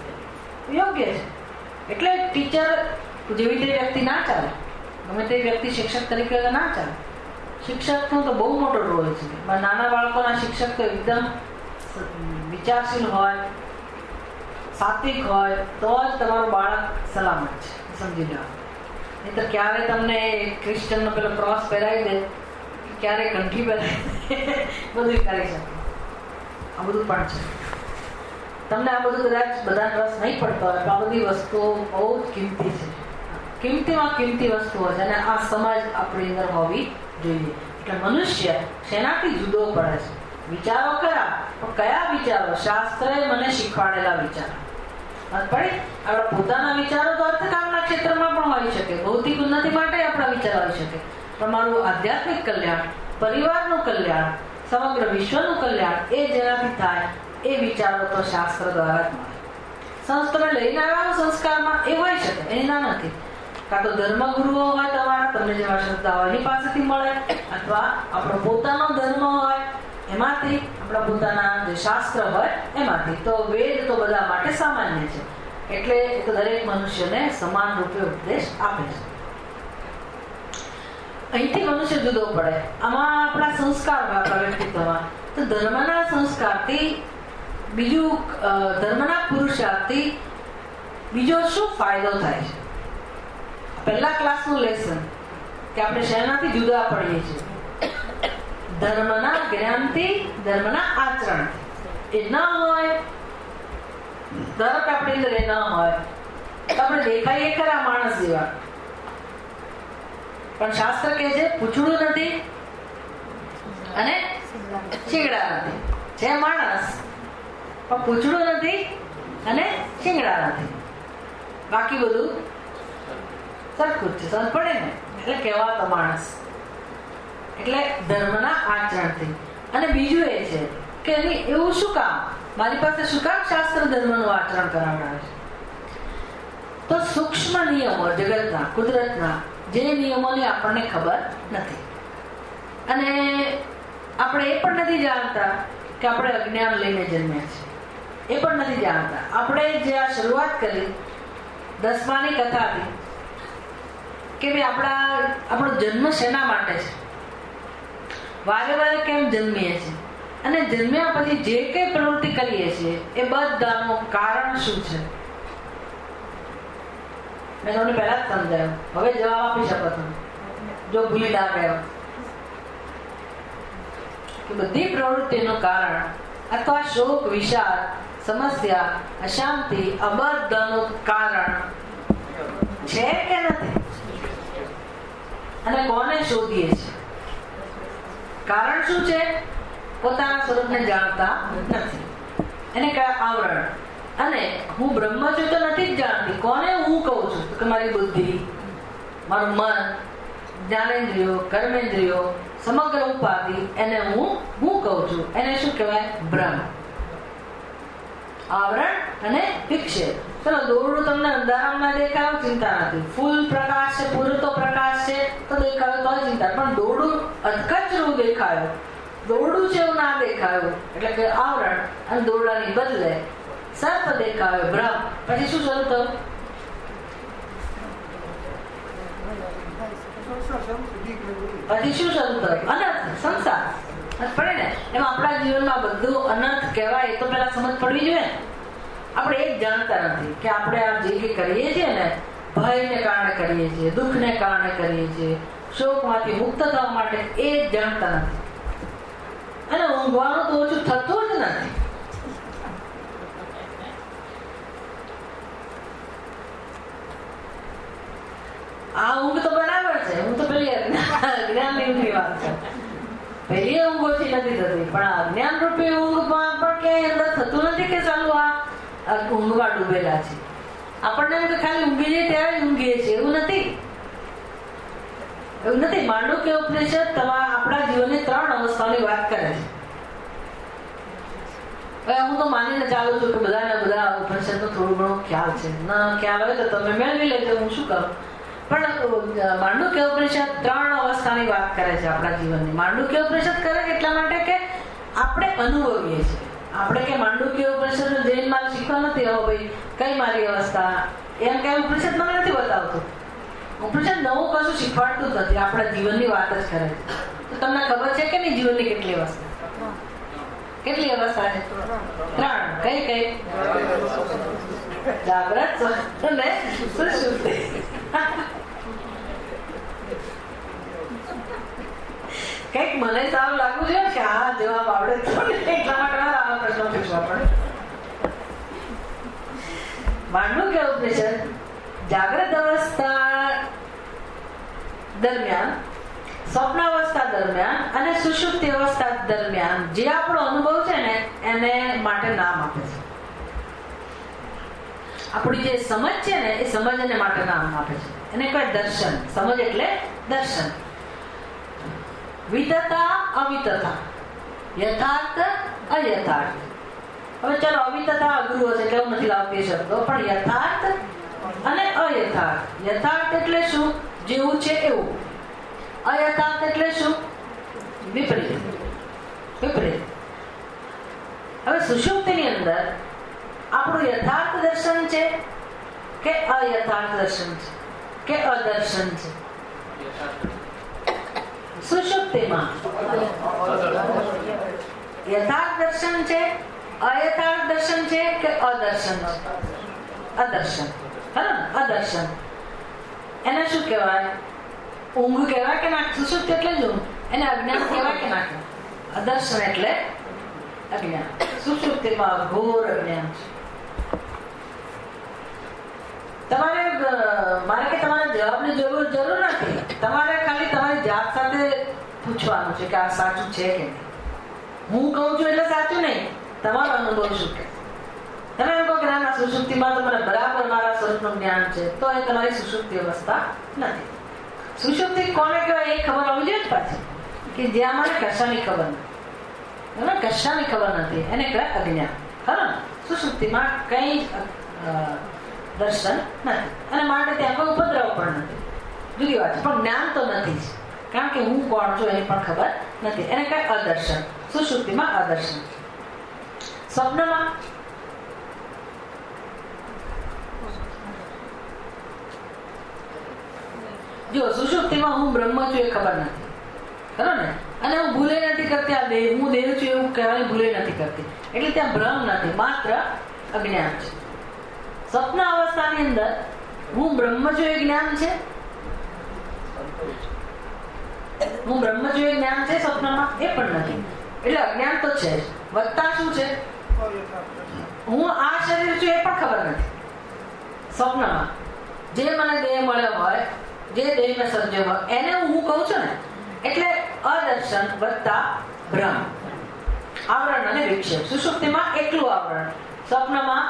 યોગ્ય છે. એટલે ટીચર જેવી તે વ્યક્તિ ના ચાલે. ગમે તે વ્યક્તિ શિક્ષક તરીકે ના ચાલે. શિક્ષકનો તો બહુ મોટો રોલ છે. નાના બાળકોના શિક્ષક તો એકદમ વિચારશીલ હોય, સાત્વિક હોય તો જ તમારું બાળક સલામત છે. સમજી લો. નહીં તો ક્યારે તમને ક્રિશ્ચનનો પેલો ક્રોસ પહેરાવી દે, ક્યારે કંઠી પહેરાવી દે, બધું કરી શકે. આ બધું પણ છે. તમને આ બધું કદાચ બધા રસ નહીં પડતો હોય તો આ બધી વસ્તુઓ બહુ જ કિંમતી છે. કિંમતીમાં કિંમતી વસ્તુઓ છે અને આ સમજ આપણી અંદર હોવી જોઈએ. એટલે મનુષ્ય શેનાથી જુદો પડે છે? વિચારો ખરા, પણ કયા વિચારો? શાસ્ત્રએ મને શીખવાડેલા વિચારો. પડે આપણા પોતાના વિચારો તો અર્થકામના ક્ષેત્રમાં પણ હોઈ શકે, ભૌતિક ઉન્નતિ માટે આપણા વિચાર હોઈ શકે. તમારું આધ્યાત્મિક કલ્યાણ, પરિવારનું કલ્યાણ, સમગ્ર વિશ્વનું કલ્યાણ એ જેનાથી થાય એ વિચારો તો શાસ્ત્ર દ્વારા જ મળે. તમે લઈને આવ્યા સંસ્કારમાં એ હોઈ શકે, એની ના નથી. કાં તો ધર્મગુરુઓ હોય તમારા, તમને જેવા શ્રદ્ધા હોય એની પાસેથી મળે, અથવા આપણો પોતાનો ધર્મ હોય એમાંથી, આપણા પોતાના જે શાસ્ત્ર હોય એમાંથી. તો વેદ તો બધા માટે સામાન્ય છે, એટલે તો દરેક મનુષ્યને સમાન રૂપે ઉપદેશ આપે છે. અહીંથી મનુષ્ય જુદો પડે. આમાં આપણા સંસ્કાર હોય, આપણા વ્યક્તિત્વમાં. તો ધર્મના સંસ્કારથી બીજું, ધર્મના પુરુષાર્થથી બીજો શું ફાયદો થાય છે? પહેલા ક્લાસનું લેસન કે આપણે શેનાથી જુદા પડીએ છીએ? ધર્મના જ્ઞાનથી, ધર્મના આચરણથી. એ ન હોય, ધારો કે આપણી અંદર એ ન હોય તો આપણે દેખાઈએ ખરા માણસ જેવા, પણ શાસ્ત્ર કહે છે પૂછડું નથી અને શિંગડા નથી. છે માણસ પણ પૂછડું નથી અને શિંગડા નથી. બાકી બધું સરખું જ છે. સમજ પડે ને? એટલે કહેવાતો માણસ. એટલે ધર્મના આચરણથી. અને બીજું એ છે કે એવું શું કામ, મારી પાસે શું કામ શાસ્ત્ર ધર્મનું આચરણ કરાવડાવે છે? તો સૂક્ષ્મ નિયમો જગતના, કુદરતના, જે નિયમોની આપણને ખબર નથી. અને આપણે એ પણ નથી જાણતા કે આપણે અજ્ઞાન લઈને જન્મ્યા છીએ. એ પણ નથી જાણતા. આપણે જે આ શરૂઆત કરી 10માની કથાથી કે ભાઈ આપણો જન્મ શેના માટે છે, વારે વારે કેમ જન્મીએ છીએ, અને જન્મ્યા પછી જે કઈ પ્રવૃત્તિ કરીએ છીએ એ બધાનું કારણ શું છે? મેં તમને પહેલા જ સમજાયું, હવે જવાબ આપી શકો તમે જો ભૂલી ના ગયો કે બધી પ્રવૃત્તિનું કારણ અથવા શોક, વિષાદ, સમસ્યા, અશાંતિ આ બધાનું કારણ છે કે નથી? અને કોને શોધીએ છીએ? કારણ શું છે? પોતાના સ્વરૂપને જાણતા નથી, એને કયા આવરણ. અને હું બ્રહ્મ છું તો નથી જ જાણતી. કોને હું કહું છું? કે મારી બુદ્ધિ, મારું મન, જ્ઞાનેન્દ્રિયો, કર્મેન્દ્રિયો, સમગ્ર ઉપાધિ, એને હું કહું છું. એને શું કહેવાય? બ્રહ્મ. આવરણ અને વિક્ષેપ. ચલો, દોરડું તમને અંધારામાં દેખાય, ચિંતા નથી. ફૂલ પ્રકાશ છે, પૂરતો પ્રકાશ છે તો દેખાયો તો ચિંતા. પણ દોરડું અધકચરું દેખાયો, દોરડું છે એવું ના દેખાયું એટલે કે આવરણ, અને દોરડાની બદલે સર્પ દેખાયો, ભ્રમ. પછી શું શરૂ થયું? પછી શું શરૂ થયું? અનર્થ, સંસાર પડે ને. એમાં આપણા જીવનમાં બધું અનર્થ કહેવાય એ તો પેલા સમજ પડવી જોઈએ ને. આપણે એ જ જાણતા નથી કે આપણે આ જે કંઈ કરીએ છીએ ને, ભયને કારણે કરીએ છીએ, દુઃખને કારણે કરીએ છીએ, શોકમાંથી મુક્ત થવા માટે, એ જ જાણતા નથી. અને ઊંઘવાનું તો ઓછું થતું જ નથી. આ ઊંઘ તો બરાબર છે, હું તો પેલી અજ્ઞાનની ઊંઘની વાત છે. પેલી ઊંઘ ઓછી નથી થતી, પણ અજ્ઞાન રૂપી ઊંઘમાં પણ ક્યાંય અંદર થતું નથી કે ચાલુ આ ઊંઘમાં ડૂબેલા છે. આપણને એમ કે ખાલી ઊંઘી જઈએ ત્યારે ઊંઘીએ છીએ, એવું નથી. એવું નથી. માંડુક્ય ઉપનિષદ આપણા જીવનની 3 અવસ્થાની વાત કરે છે. હવે હું તો માનીને ચાલુ છું કે બધા ઉપનિષદનો થોડું ઘણો ખ્યાલ છે. ના ખ્યાલ હોય તો તમે મેળવી લેજો, હું શું કરું. પણ માંડુક્ય ઉપનિષદ 3 અવસ્થાની વાત કરે છે આપણા જીવનની. માંડુક્ય ઉપનિષદ કરે એટલા માટે કે આપણે અનુભવીએ છીએ. આપણે કે માંડુક્ય ઉપનિષદ જૈન મારે શીખવા નથી, હો ભાઈ કઈ મારી અવસ્થા એમ કઈ ઉપનિષદ મને નથી બતાવતું. ઉપનિષદ નવું કશું શીખવાડતું જ નથી, આપણા જીવનની વાત જ કરે છે. તો તમને ખબર છે કે નહીં જીવનની કેટલી અવસ્થા? કેટલી અવસ્થા છે? 3. કઈ કઈ? જાગ્રત અને સુષુપ્તિ. કઈક મને સારું લાગુ છે કે આ જવાબ આવડે એટલા માટે આવા પ્રશ્નો પૂછવા પડે. માંડુક્ય ઉપનિષદ જાગ્રત અવસ્થા દરમિયાન, સ્વપ્નાવસ્થા દરમિયાન અને સુષુપ્તિ અવસ્થા દરમિયાન જે આપણો અનુભવ છે ને એને માટે નામ આપે છે. આપણી જે સમજ છે ને એ સમજને માટે નામ આપે છે. એને કહેવાય દર્શન. સમજ એટલે દર્શન. વિતતા, અવિતતા, યથાર્થ, અયથાર્થ. હવે ચાલો, અવિતતા અઘરું હશે એટલે હું નથી લાવતી શબ્દો, પણ યથાર્થ અને અયથાર્થ. યથાર્થ એટલે શું? જેવું છે એવું. અયથાર્થ એટલે શું? વિપરીત. વિપરીત. હવે સુષુપ્તિની અંદર આપણું યથાર્થ દર્શન છે કે અયથાર્થ દર્શન છે કે અદર્શન છે? સુષુપ્તિમાં યથાર્થ દર્શન છે, અયથાર્થ દર્શન છે કે અદર્શન છે? અદર્શન. અદર્શન. એને શું કહેવાય? ઊંઘ કહેવાય કે ના? સુષુપ્તિ એટલે જ ઊંઘ. એને અજ્ઞાન કહેવાય કે ના કહેવાય? અદર્શન એટલે અજ્ઞાન. સુષુપ્તિમાં ઘોર અજ્ઞાન છે. મારે કે તમારે જવાબની જરૂર નથી. તમારે ખાલી તમારી જાત સાથે પૂછવાનું છે કે આ સાચું છે કે નહીં. હું કહું છું એટલે સાચું નહીં, તમારો અનુભવ શું કે. તમે એમ કહો કે ના, સુષુપ્તિમાં તો મને બરાબર મારા સ્વરૂપનું જ્ઞાન છે, તો એ તમારી સુષુપ્તિ અવસ્થા નથી. સુષુપ્તિ કોને કહેવાય એ ખબર હોવી જોઈએ પાછી, કે જ્યાં મને કશાની ખબર નથી. કશાની ખબર નથી એને કહેવાય અજ્ઞાન. ખરું? સુષુપ્તિમાં કઈ દર્શન નથી, અને માટે ત્યાં કોઈ ઉપદ્રવ પણ નથી. જુદી વાત છે, પણ જ્ઞાન તો નથી જ, કારણ કે હું કોણ છું એની પણ ખબર નથી. એને કઈ અદર્શન. સુષુપ્તિમાં અદર્શન. સ્વપ્નમાં જો સુષુપ્તિમાં હું બ્રહ્મ છું એ ખબર નથી, ખરો ને? અને હું ભૂલે નથી કરતી, આ દેહ હું દેહ છું એવું કહેવાની ભૂલે નથી કરતી. એટલે ત્યાં ભ્રમ નથી, માત્ર અજ્ઞાન છે. સ્વપ્ન અવસ્થાની અંદર હું બ્રહ્મ છું એ જ્ઞાન છે, હું બ્રહ્મ છું એ જ્ઞાન છે સ્વપ્નમાં એ પણ નથી. એટલે અજ્ઞાન તો છે જ. વત્તા શું છે? હું આ શરીર છું એ પણ ખબર નથી. સ્વપ્નમાં જે મને દેહ મળ્યો હોય, જે દેહ મેં સર્જ્યો હોય એને હું કહું છું ને. એટલે અદર્શન વત્તા ભ્રમ, આવરણ અને વિક્ષેપ. સુષુપ્તિમાં એકલું આવરણ, સ્વપ્નમાં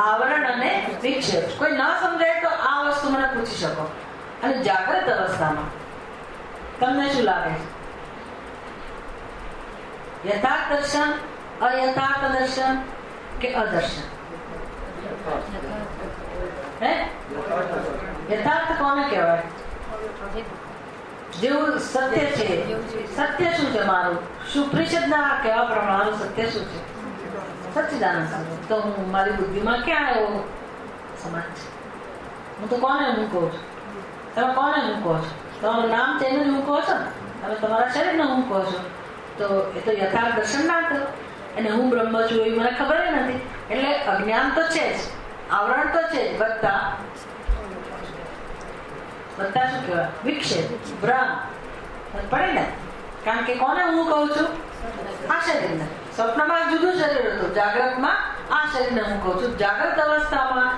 આવરણ અને વિક્ષેપ. કોઈ ન સમજાય તો આ વસ્તુ મને પૂછી શકો. અને જાગ્રત અવસ્થામાં તમને શું લાગે છે? યથાર્થ દર્શન, અયથાર્થ દર્શન કે અદર્શન? હે, યથાર્થ કોને કહેવાય? જેવું સત્ય છે. સત્ય શું છે મારું? સુપ્રિષદના કહેવા પ્રમાણે મારું સત્ય શું છે? સચ્ચિદાનંદ. તો હું મારી બુદ્ધિમાં ક્યાં એવો સમાજ છે? હું તો કોને હું કહું છું? તમે કોને હું કહો છો? તમારું નામ છે એને જ હું કહો છો ને? તમે તમારા શરીરને હું કહો છો, તો એ તો યથાર્થ દર્શન ના થયું. અને હું બ્રહ્મ છું એ મને ખબર નથી. એટલે અજ્ઞાન તો છે જ, આવરણ તો છે જ, વત્તા શું કહેવાય? વિક્ષેપ, ભ્રમ પડે ને. કારણ કે કોને હું કહું છું? આ શરીરને. સ્વપ્નમાં જુદું શરીર હતું, જાગ્રતમાં આ શરીરને હું કહું છું. જાગ્રત અવસ્થામાં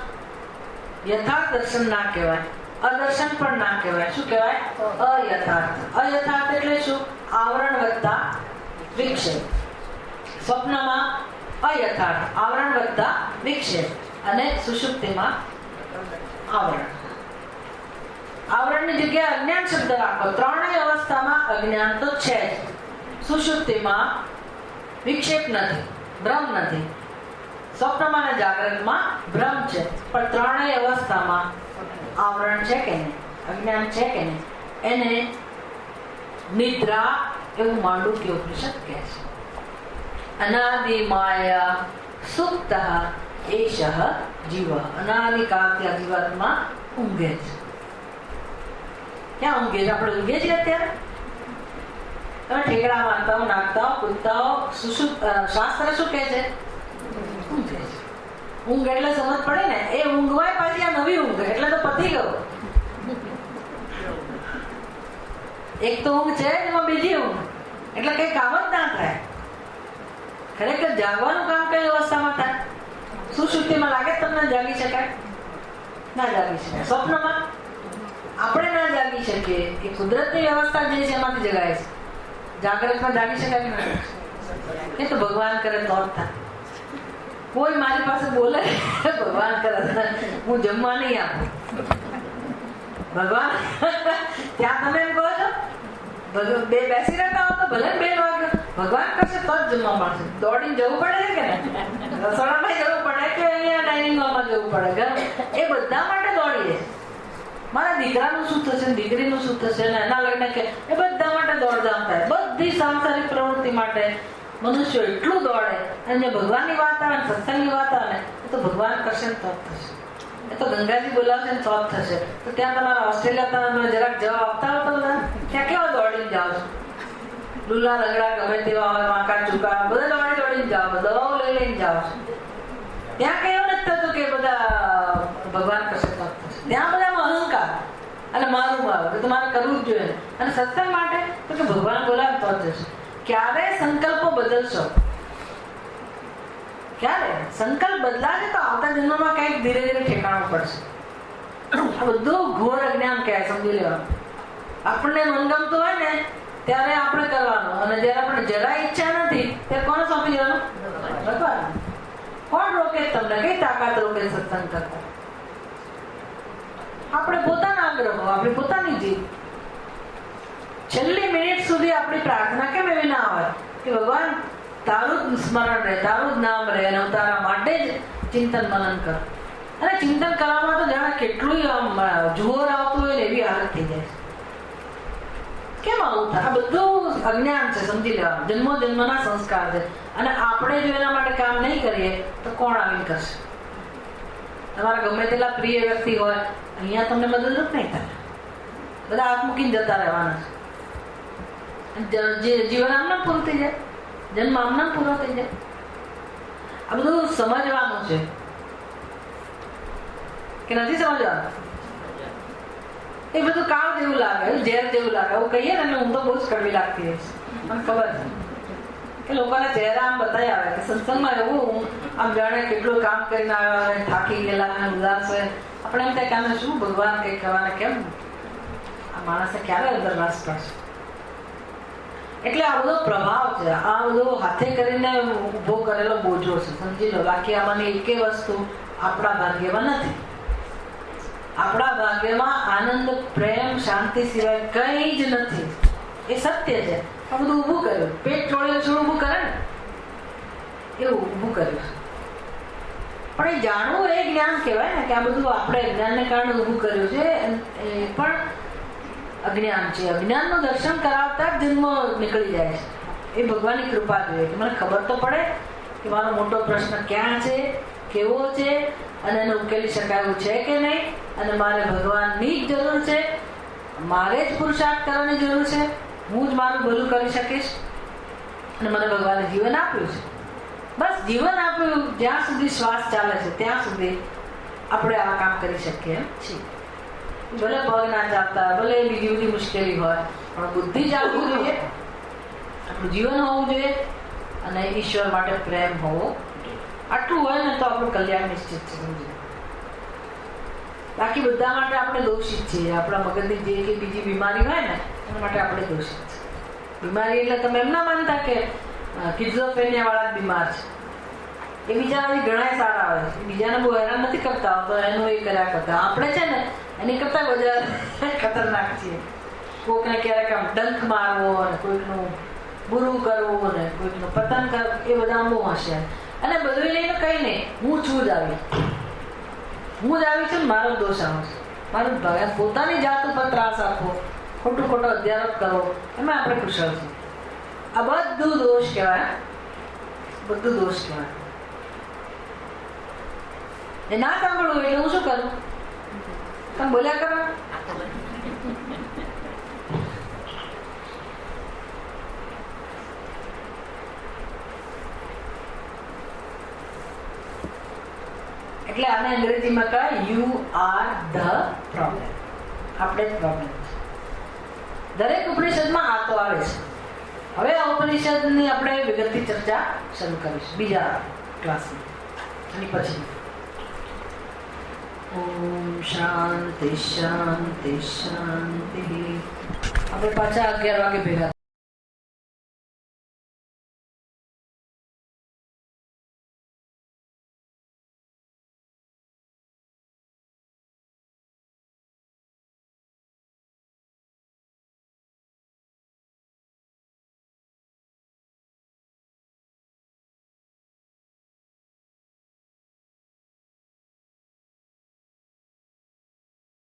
યથાર્થ દર્શન ના કહેવાય, અદર્શન પણ ના કહેવાય. શું કહેવાય? અયથાર્થ. અયથાર્થ એટલે શું? આવરણ વત્તા વિક્ષેપ. સ્વપ્નમાં અયથાર્થ, આવરણ વત્તા વિક્ષેપ. અને સુષુપ્તિમાં આવરણ. આવરણની જગ્યાએ અજ્ઞાન શબ્દ રાખો. ત્રણેય અવસ્થામાં અજ્ઞાન તો છે જ. સુષુપ્તિમાં વિક્ષેપ નથી, ભ્રમ નથી. સ્વપ્નમાં અને જાગૃતમાં ભ્રમ છે, પણ ત્રણેય અવસ્થામાં આવરણ છે કે નહીં, અજ્ઞાન છે કે નહીં. એને નિદ્રા એવું માંડુક્ય ઉપનિષદ કહે છે. અનાદિ માયા સુપ્ત એષ જીવ. અનાદિ કાળથી આ જીવાત્મા ઊંઘે છે. ક્યાં ઊંઘે છે? આપણે ઊંઘે છીએ અત્યારે? તમે ઠેકડા મારતા હો, નાખતા હો, કૂદતા હો. શાસ્ત્ર શું કહે છે? ઊંઘે છે. ઊંઘ એટલે સમજ પડે ને, એ ઊંઘવાય પાછી આ નવી ઊંઘ, એટલે તો પતી ગયો. એક તો ઊંઘ છે એમાં બીજી ઊંઘ, એટલે કઈ કામ જ ના થાય. ખરેખર જાગવાનું કામ કઈ અવસ્થામાં થાય? સુષુપ્તિમાં લાગે તમને જાગી શકાય? ના જાગી શકાય. સ્વપ્નમાં આપણે ના જાગી શકીએ. એ કુદરતની વ્યવસ્થા જે છે એમાંથી જગાય છે. જાગ્રતમાં જાગી શકાય કે ના? એ તો ભગવાન કરે તો જ થાય. કોઈ મારી પાસે બોલે ભગવાન કરે, હું જમવા નહીં આપું. ભગવાન ત્યાં તમે એમ કહો છો બે બેસી રહેતા હો તો ભલે 2 વાગે ભગવાન કરશે તો જ જમવા મળશે. દોડીને જવું પડે છે કે નહીં? રસોડામાં જવું પડે કે અહીંયા ડાઇનિંગ હોલમાં જવું પડે? એ બધા માટે દોડીએ. મારા દીકરાનું શું થશે, દીકરીનું શું થશે, એના લગ્ન કે એ બધા માટે દોડધામ થાય. બધી સાંસારિક પ્રવૃત્તિ માટે મનુષ્ય એટલું દોડે. અને જે ભગવાનની વાત આવે, સત્સંગની વાત આવે તો ભગવાન કરશે ને તો થશે. એ તો ગંગાજી બોલાવશે ને તો જ થશે. તો ત્યાં તમારા ઓસ્ટ્રેલિયા તમે જરાક જવાબ આપતા હો તો ત્યાં કેવા દોડીને જાઓ છો? લુલા રગડા ગમે તેવા હોય, વાંકા ચૂકા બધા દોડીને જાઓ, દવાઓ લઈને જાઓ છો. ત્યાં કઈ એવું નથી થતું કે બધા ભગવાન કરશે તો થશે. ત્યાં બધામાં અહંકાર અને મારું મારું તમારે કરવું જ જોઈએ. અને સત્સંગ માટે તો કે ભગવાન બોલાવે તો જ જશે. ક્યારે સંકલ્પો બદલશો? ક્યારે સંકલ્પ બદલાશે તો આવતા જન્મમાં કઈક ધીરે ધીરે ઠેકાણું પડશે. આ બધું ઘોર અજ્ઞાન કહેવાય, સમજી લેવાનું. આપણને મનગમતું હોય ને ત્યારે આપણે કરવાનું, અને જયારે આપણે જરા ઈચ્છા નથી ત્યારે કોને સોંપી દેવાનું? ભગવાન. કોણ રોકે તમને? કઈ તાકાત રોકે સત્સંગ કરતા? આપણે પોતાના આગ્રહો, આપણી પોતાની જીત. છેલ્લી મિનિટ સુધી આપણી પ્રાર્થના કેમ એવી ના આવે કે ભગવાન તારું જ સ્મરણ રહે, તારું જ નામ રહે, અને હું તારા માટે જ ચિંતન મનન કર. અને ચિંતન કરવામાં તો જાણે કેટલું જોર આવતું હોય ને એવી હાલત થઈ જાય. કેમ આવું થાય? આ બધું અજ્ઞાન છે, સમજી લેવાનું. જન્મો જન્મના સંસ્કાર છે. અને આપણે જો એના માટે કામ નહીં કરીએ તો કોણ આવીને કરશે? તમારા ગમે તેટલા પ્રિય વ્યક્તિ હોય, અહીંયા તમને મદદરૂપ નહીં થાય. બધા હાથ મૂકીને જતા રહેવાના છે. જીવન આમનામ પૂરું થઈ જાય, જન્મ આમનામ પૂરો થઈ જાય. આ બધું સમજવાનું છે કે નથી સમજવાનું? એ બધું કાળ જેવું લાગે, ઝેર જેવું લાગે. એવું કહીએ ને હું તો બહુ જ કડવી લાગતી રહીશ. મને ખબર છે કે લોકોના ચહેરા આમ બતાવી આવે કે સત્સંગમાં એવું આમ જાણે કેટલું કામ કરીને આવ્યા, થાકી ગયેલા, ઉદાસ હોય. આપણે એમ થાય કે આને શું ભગવાન કંઈ કહેવાને, કેમ આ માણસને ક્યારે અંદર રસ પડશે? એટલે આ બધો પ્રભાવ છે, આ બધો હાથે કરીને ઉભો કરેલો બોજો છે, સમજી લો. બાકી આમાંની એકે વસ્તુ આપણા ભાગ્યમાં નથી. આપણા ભાગ્યમાં આનંદ, પ્રેમ, શાંતિ સિવાય કંઈ જ નથી. એ સત્ય છે. આ બધું ઊભું કર્યું, પેટ ચોળે છોડ ઊભું કરે ને એવું ઊભું કર્યું. પણ એ જાણવું એ જ્ઞાન કહેવાય ને, કે આ બધું આપણે જ્ઞાનને કારણે ઊભું કર્યું છે. એ પણ અજ્ઞાન છે. અજ્ઞાનનું દર્શન કરાવતા જ જન્મ નીકળી જાય છે. એ ભગવાનની કૃપા જોઈએ કે મને ખબર તો પડે કે મારો મોટો પ્રશ્ન ક્યાં છે, કેવો છે, અને એને ઉકેલી શકાયું છે કે નહીં, અને મારે ભગવાનની જ જરૂર છે, મારે જ પુરુષાર્થ કરવાની જરૂર છે, હું જ મારું ભલું કરી શકીશ, અને મને ભગવાને જીવન આપ્યું છે. બસ જીવન આપ્યું, જ્યાં સુધી શ્વાસ ચાલે છે ત્યાં સુધી આપણે આ કામ કરી શકીએ એમ છીએ. ભલે પગ ના ચાલતા, ભલે બીજી બધી મુશ્કેલી હોય, પણ બુદ્ધિ ચાલવું જોઈએ, આપણું જીવન હોવું જોઈએ, અને ઈશ્વર માટે પ્રેમ હોવો. આટલું હોય ને તો આપણું કલ્યાણ નિશ્ચિત છે. બાકી બધા માટે આપણે દોષિત છીએ. આપણા મગજની જે કે બીજી બીમારી હોય ને એના માટે આપણે દોષિત છે. બીમારી એટલે તમે એમ ના માનતા કે કિઝોફ્રેનિયા વાળા બીમાર છે. એ બીજા ઘણા સારા આવે છે, બીજાને બહુ હેરાન નથી કરતા, તો એનું એ કર્યા કરતા. આપણે છે ને એની કરતા વધારે ખતરનાક છીએ. કોઈકને ક્યારેક આમ ડંખ મારવો, અને કોઈકનું બુરું કરવું, ને કોઈકનું પતન કરવું, એ બધા બહુ હોશિયાર. અને બધું લઈને કઈ નહીં, હું છું જ આવી છું, મારો દોષ આવે છે, મારું ભગવાન પોતાની જાત ઉપર ત્રાસ આપવો, ખોટો અધ્યારોપ કરવો, એમાં આપણે કુશળ છીએ. આ બધું દોષ કહેવાય, બધું દોષ કહેવાય. એ ના સાંભળવું એટલે હું શું કરું? તમે બોલ્યા કરો. એટલે આને અંગ્રેજીમાં કહે યુ આર ધ પ્રોબ્લેમ. આપણે જ પ્રોબ્લેમ છે. દરેક ઉપનિષદમાં આ તો આવે છે. હવે આ ઉપનિષદની આપણે વિગતથી ચર્ચા શરૂ કરીશું બીજા ક્લાસમાં. અને પછી ઓમ શાંતિ શાંતિ શાંતિ. આપણે પાછા 11 વાગે ભેગા